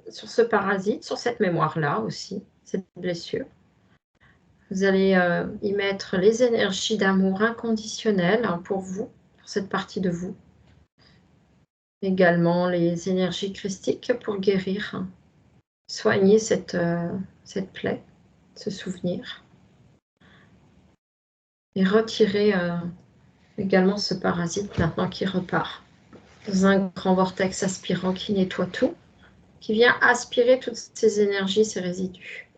sur ce parasite, sur cette mémoire-là aussi, cette blessure. Vous allez y mettre les énergies d'amour inconditionnel hein, pour vous, pour cette partie de vous. Également les énergies christiques pour guérir, hein, soigner cette plaie, ce souvenir. Et retirer également ce parasite maintenant qui repart dans un grand vortex aspirant qui nettoie tout, qui vient aspirer toutes ces énergies, ces résidus.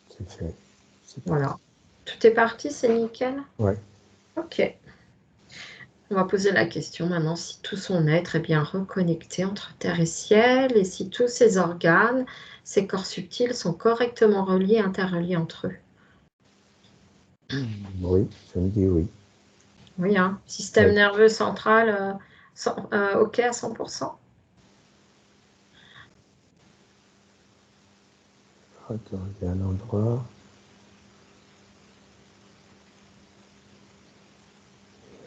C'est fait. C'est parti. Voilà. Tout est parti, c'est nickel? Ouais. Ok. On va poser la question maintenant si tout son être est bien reconnecté entre terre et ciel et si tous ses organes, ses corps subtils sont correctement reliés, interreliés entre eux. Oui, ça me dit oui. Oui, hein. Système Ouais. nerveux central, OK à 100%. Attends, il y a un endroit.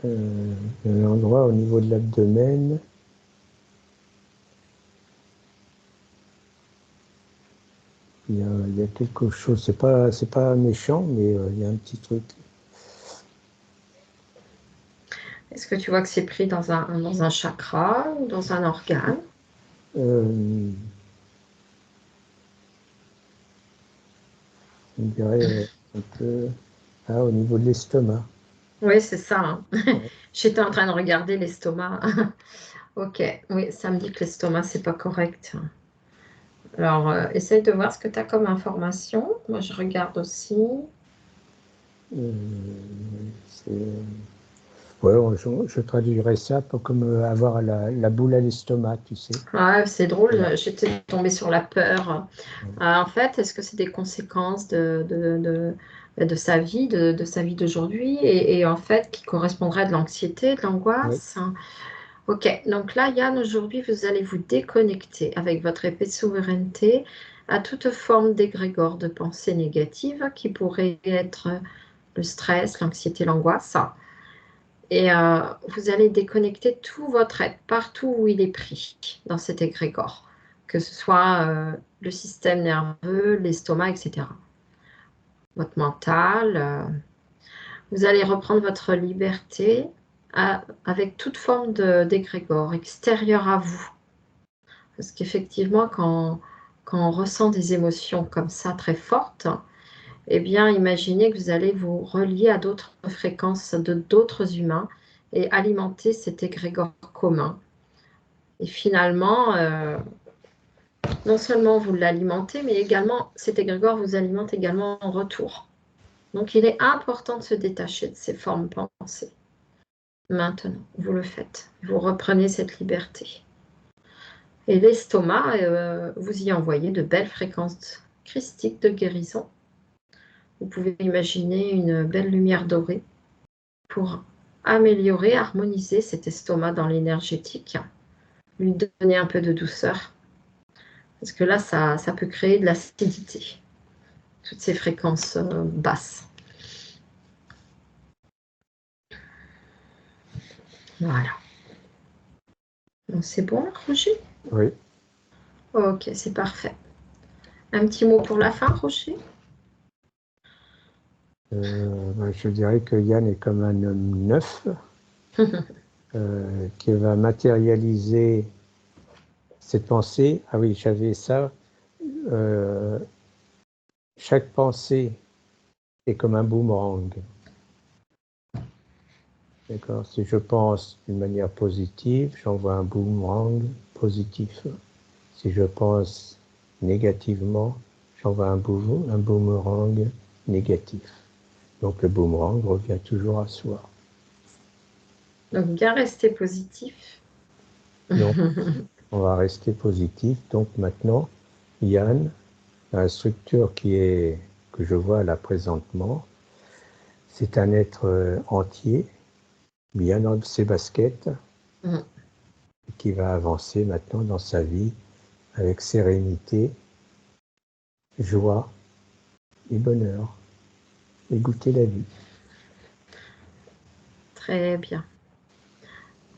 Il y a un endroit au niveau de l'abdomen. Il y a quelque chose. C'est pas méchant, mais il y a un petit truc. Est-ce que tu vois que c'est pris dans un chakra ou dans un organe? Euh, on dirait un peu. Ah, au niveau de l'estomac. Oui, c'est ça, hein. Ouais. J'étais en train de regarder l'estomac. Ok, oui, ça me dit que l'estomac, c'est pas correct. Alors, essaye de voir ce que tu as comme information. Moi, je regarde aussi. Euh, c'est- ouais, je traduirais ça comme avoir la boule à l'estomac, tu sais. Ouais, c'est Voilà. drôle, j'étais tombée sur la peur. En fait, est-ce que c'est des conséquences de sa vie, de sa vie d'aujourd'hui, et en fait, qui correspondraient à de l'anxiété, de Ouais. l'angoisse? Ok, donc là, Yann, aujourd'hui, vous allez vous déconnecter avec votre épée de souveraineté à toute forme d'égrégore de pensée négative qui pourrait être le stress, l'anxiété, l'angoisse. Et vous allez déconnecter tout votre être, partout où il est pris dans cet égrégore, que ce soit le système nerveux, l'estomac, etc. votre mental. Vous allez reprendre votre liberté avec toute forme d'égrégore extérieure à vous. Parce qu'effectivement, quand on ressent des émotions comme ça très fortes, eh bien, imaginez que vous allez vous relier à d'autres fréquences de d'autres humains et alimenter cet égrégore commun. Et finalement, non seulement vous l'alimentez, mais également cet égrégore vous alimente également en retour. Donc, il est important de se détacher de ces formes pensées. Maintenant, vous le faites. Vous reprenez cette liberté. Et l'estomac, vous y envoyez de belles fréquences christiques de guérison. Vous pouvez imaginer une belle lumière dorée pour améliorer, harmoniser cet estomac dans l'énergétique, lui donner un peu de douceur. Parce que là, ça peut créer de l'acidité, toutes ces fréquences basses. Voilà. Donc, c'est bon, Roger? Oui. Ok, c'est parfait. Un petit mot pour la fin, Roger? Je dirais que Yann est comme un homme neuf qui va matérialiser cette pensée. Ah oui, j'avais ça. Chaque pensée est comme un boomerang. D'accord. Si je pense d'une manière positive, j'envoie un boomerang positif. Si je pense négativement, j'envoie un boomerang négatif. Donc le boomerang revient toujours à soi. Donc, bien rester positif. Donc, on va rester positif. Donc maintenant, Yann, la structure que je vois là présentement, c'est un être entier, bien dans ses baskets, qui va avancer maintenant dans sa vie avec sérénité, joie et bonheur, et goûter la vie. Très bien.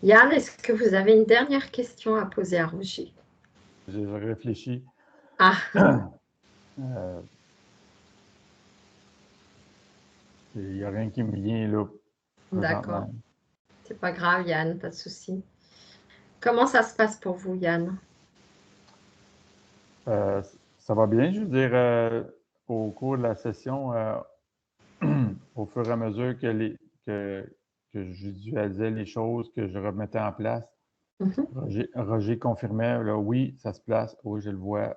Yann, est-ce que vous avez une dernière question à poser à Roger? J'ai réfléchi. Ah, Il n'y a rien qui me vient là. d'accord. C'est pas grave, Yann, pas de souci. Comment ça se passe pour vous, Yann? Ça va bien, je veux dire, au cours de la session, au fur et à mesure que je visualisais les choses, que je remettais en place, Roger confirmait, là, oui, ça se place, oui, je le vois.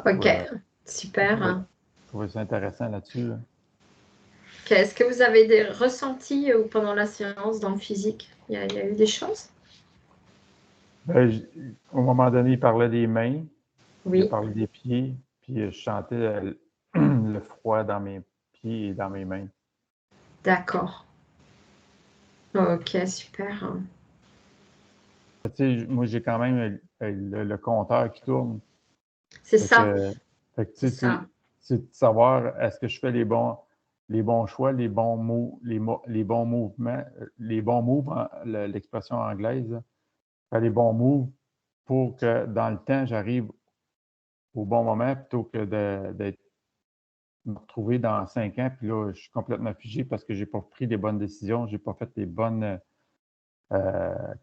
Ok, Ouais, super. je trouvais ça intéressant là-dessus. Là. Okay. Est-ce que vous avez des ressentis pendant la séance dans le physique? Il y a eu des choses? Au moment donné, il parlait des mains, il a Oui, parlé des pieds, puis je sentais le froid dans mes pieds et dans mes mains. d'accord. Ok, super. Moi, j'ai quand même le compteur qui tourne. C'est Fait ça, que, c'est ça. c'est de savoir est-ce que je fais les bons choix, les bons mots, les bons mouvements, les bons moves, l'expression anglaise, faire les bons moves pour que dans le temps, j'arrive au bon moment plutôt que d'être me retrouver dans 5 ans, puis là, je suis complètement figé parce que j'ai pas pris les bonnes décisions, j'ai pas fait les bonnes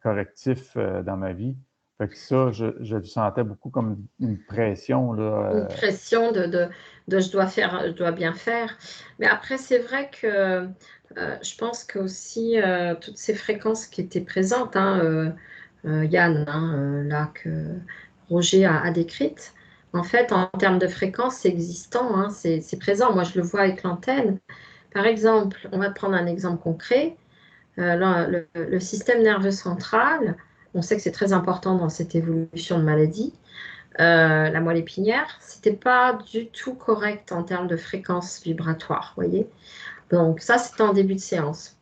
correctifs dans ma vie. Fait que ça, je le sentais beaucoup comme une pression. Une Là, pression de je dois bien faire. Mais après, c'est vrai que je pense que aussi toutes ces fréquences qui étaient présentes, hein, Yann, hein, là que Roger a décrites, en fait, en termes de fréquences, c'est existant, hein, c'est présent. Moi, je le vois avec l'antenne. Par exemple, on va prendre un exemple concret. Le système nerveux central, on sait que c'est très important dans cette évolution de maladie. La moelle épinière, c'était pas du tout correct en termes de fréquence vibratoire, voyez. Donc ça, c'était en début de séance.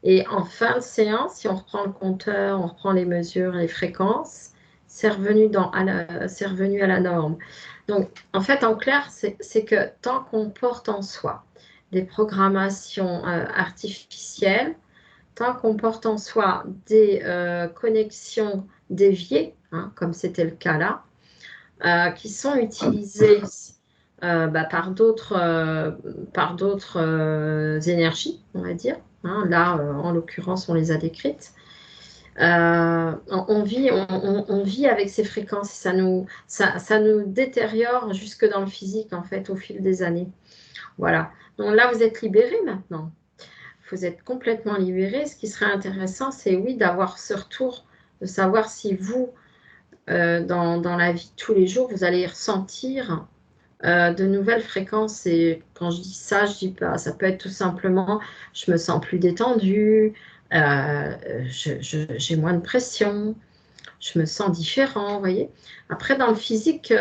Et en fin de séance, si on reprend le compteur, on reprend les mesures, les fréquences, c'est revenu à la norme. Donc, en fait, en clair, c'est que tant qu'on porte en soi des programmations artificielles, tant qu'on porte en soi des connexions déviées, hein, comme c'était le cas là, qui sont utilisées par d'autres énergies, on va dire. Hein. Là, en l'occurrence, on les a décrites. On vit avec ces fréquences, ça nous détériore jusque dans le physique, en fait, au fil des années. Voilà. Donc là, vous êtes libéré maintenant. Vous êtes complètement libéré. Ce qui serait intéressant, c'est oui, d'avoir ce retour, de savoir si vous, dans la vie de tous les jours, vous allez ressentir de nouvelles fréquences. Et quand je dis ça, je dis pas, ça peut être tout simplement, je me sens plus détendue, j'ai moins de pression, je me sens différent, vous voyez. Après, dans le physique,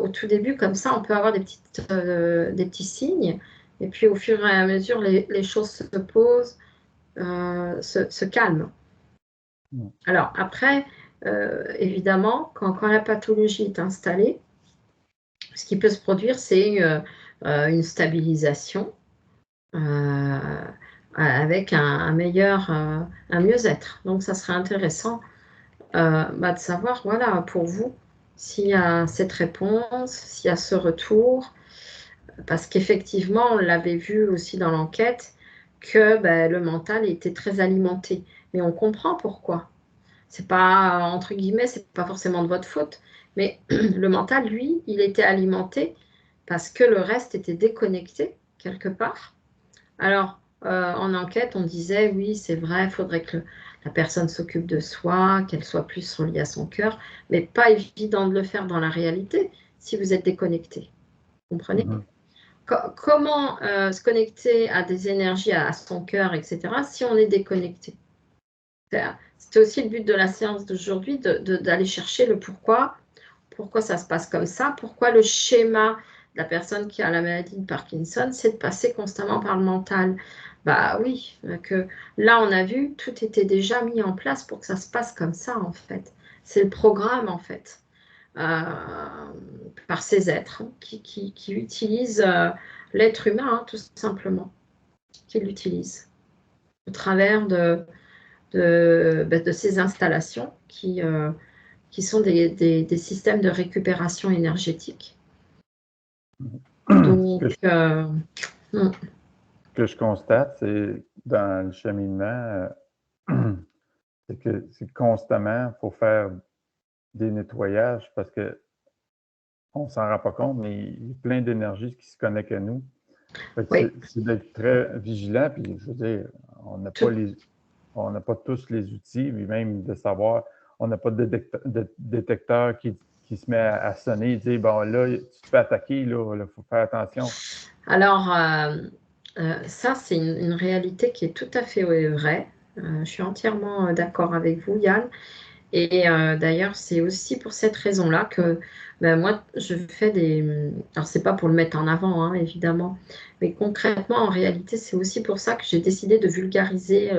au tout début, comme ça, on peut avoir des petits signes. Et puis, au fur et à mesure, les choses se posent, se calment. Alors, après, évidemment, quand la pathologie est installée, ce qui peut se produire, c'est une stabilisation avec un mieux-être. Donc, ça serait intéressant de savoir, voilà, pour vous, s'il y a cette réponse, s'il y a ce retour, parce qu'effectivement, on l'avait vu aussi dans l'enquête, que le mental était très alimenté. Mais on comprend pourquoi. C'est pas, entre guillemets, c'est pas forcément de votre faute, mais le mental, lui, il était alimenté parce que le reste était déconnecté quelque part. Alors, en enquête, on disait, oui, c'est vrai, il faudrait que la personne s'occupe de soi, qu'elle soit plus reliée à son cœur, mais pas évident de le faire dans la réalité si vous êtes déconnecté. Vous comprenez? Comment se connecter à des énergies, à son cœur, etc., si on est déconnecté? C'est aussi le but de la séance d'aujourd'hui, d'aller chercher le pourquoi ça se passe comme ça, pourquoi le schéma de la personne qui a la maladie de Parkinson, c'est de passer constamment par le mental. Bah oui, que là on a vu, tout était déjà mis en place pour que ça se passe comme ça en fait. C'est le programme en fait, par ces êtres qui utilisent l'être humain, hein, tout simplement, qui l'utilisent au travers de ces installations qui sont des systèmes de récupération énergétique. Donc, Ce que je constate, c'est dans le cheminement, c'est que c'est constamment, il faut faire des nettoyages parce que on s'en rend pas compte, mais il y a plein d'énergie qui se connectent à nous. oui. C'est d'être très vigilant, puis je veux dire, on n'a pas tous les outils, puis même de savoir, on n'a pas de détecteur qui se met à sonner et dire, bon, là, tu te fais attaquer, là, il faut faire attention. Alors, ça, c'est une réalité qui est tout à fait vraie. Je suis entièrement d'accord avec vous, Yann. Et d'ailleurs, c'est aussi pour cette raison-là que moi, je fais des... Alors, c'est pas pour le mettre en avant, hein, évidemment, mais concrètement, en réalité, c'est aussi pour ça que j'ai décidé de vulgariser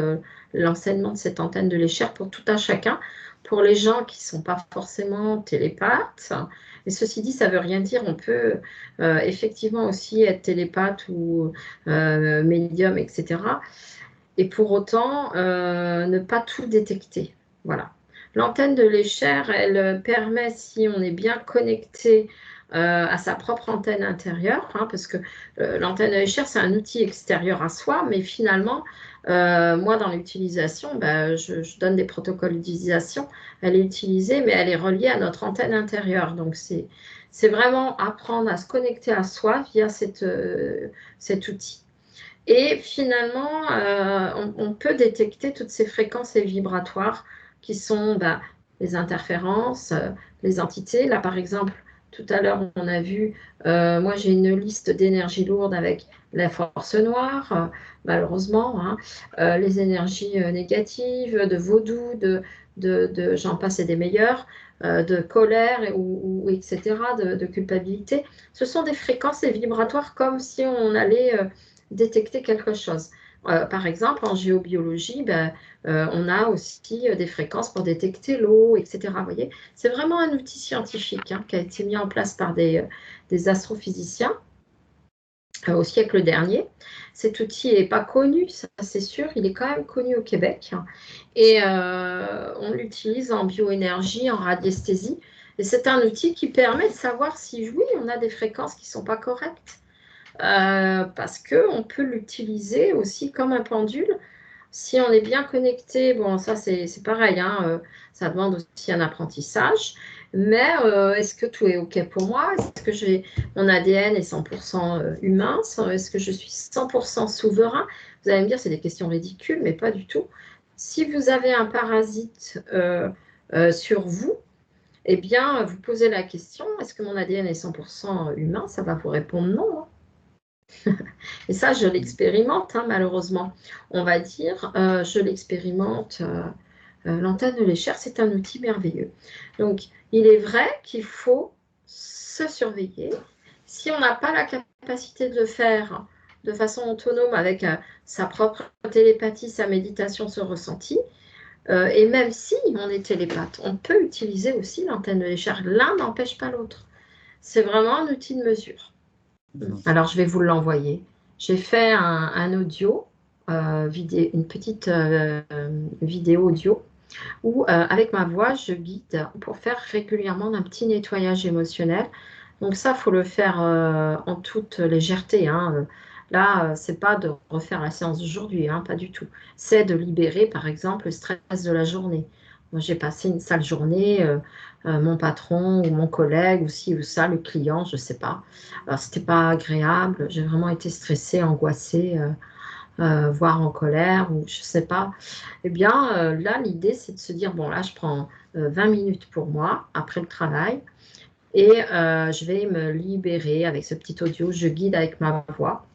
l'enseignement de cette antenne de l'échelle pour tout un chacun, pour les gens qui ne sont pas forcément télépathes. Et ceci dit, ça ne veut rien dire. On peut effectivement aussi être télépathe ou médium, etc. Et pour autant, ne pas tout détecter. Voilà. L'antenne de l'échelle, elle permet, si on est bien connecté à sa propre antenne intérieure, hein, parce que l'antenne de l'échelle, c'est un outil extérieur à soi, mais finalement, moi, dans l'utilisation, je donne des protocoles d'utilisation. Elle est utilisée, mais elle est reliée à notre antenne intérieure. Donc, c'est vraiment apprendre à se connecter à soi via cet outil. Et finalement, on peut détecter toutes ces fréquences vibratoires qui sont les interférences, les entités. Là, par exemple, tout à l'heure, on a vu, moi j'ai une liste d'énergies lourdes avec la force noire, malheureusement, hein, les énergies négatives, de vaudou, j'en passe et des meilleurs, de colère, etc., de culpabilité. Ce sont des fréquences vibratoires comme si on allait détecter quelque chose. Par exemple, en géobiologie, on a aussi des fréquences pour détecter l'eau, etc. Vous voyez, c'est vraiment un outil scientifique qui a été mis en place par des astrophysiciens au siècle dernier. Cet outil n'est pas connu, ça c'est sûr, il est quand même connu au Québec. Et on l'utilise en bioénergie, en radiesthésie. Et c'est un outil qui permet de savoir si, oui, on a des fréquences qui ne sont pas correctes. Parce qu'on peut l'utiliser aussi comme un pendule. Si on est bien connecté, bon, ça c'est pareil, hein, ça demande aussi un apprentissage. Mais est-ce que tout est OK pour moi? Est-ce que mon ADN est 100% humain? Est-ce que je suis 100% souverain? Vous allez me dire, c'est des questions ridicules, mais pas du tout. Si vous avez un parasite sur vous, eh bien, vous posez la question, est-ce que mon ADN est 100% humain? Ça va vous répondre non, hein. Et ça, je l'expérimente, hein, malheureusement. On va dire, je l'expérimente. L'antenne de l'échelle, c'est un outil merveilleux. Donc, il est vrai qu'il faut se surveiller. Si on n'a pas la capacité de le faire de façon autonome avec sa propre télépathie, sa méditation, son ressenti, et même si on est télépathe, on peut utiliser aussi l'antenne de l'échelle. L'un n'empêche pas l'autre. C'est vraiment un outil de mesure. Alors, je vais vous l'envoyer. J'ai fait un audio, une petite vidéo audio, où avec ma voix, je guide pour faire régulièrement un petit nettoyage émotionnel. Donc ça, il faut le faire en toute légèreté, hein. Là, c'est pas de refaire la séance d'aujourd'hui, hein, pas du tout. C'est de libérer, par exemple, le stress de la journée. Moi, j'ai passé une sale journée, mon patron ou mon collègue ou ci ou ça, le client, je ne sais pas. Alors, c'était pas agréable. J'ai vraiment été stressée, angoissée, voire en colère ou je ne sais pas. Eh bien, là, l'idée, c'est de se dire, bon, là, je prends 20 minutes pour moi après le travail. Et je vais me libérer avec ce petit audio. Je guide avec ma voix.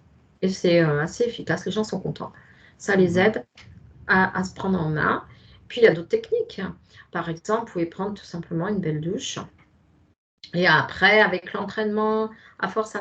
Et c'est assez efficace. Les gens sont contents. Ça les aide à se prendre en main. Puis, il y a d'autres techniques. Par exemple, vous pouvez prendre tout simplement une belle douche. Et après, avec l'entraînement, à force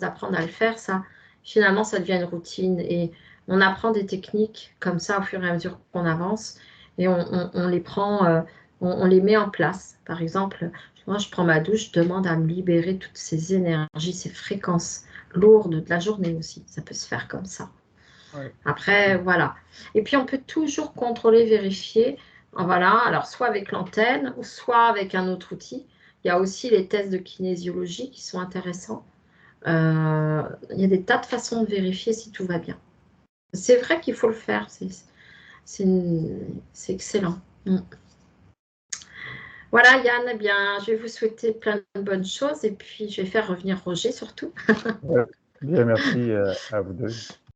d'apprendre à le faire, ça, finalement, ça devient une routine. Et on apprend des techniques comme ça au fur et à mesure qu'on avance. Et on les prend, on les met en place. Par exemple, moi, je prends ma douche, je demande à me libérer toutes ces énergies, ces fréquences lourdes de la journée aussi. Ça peut se faire comme ça. Ouais. Après, voilà. Et puis, on peut toujours contrôler, vérifier. Voilà. Alors, soit avec l'antenne, ou soit avec un autre outil. Il y a aussi les tests de kinésiologie qui sont intéressants. Il y a des tas de façons de vérifier si tout va bien. C'est vrai qu'il faut le faire. C'est excellent. Voilà, Yann, eh bien, je vais vous souhaiter plein de bonnes choses et puis je vais faire revenir Roger surtout. Bien, merci à vous deux.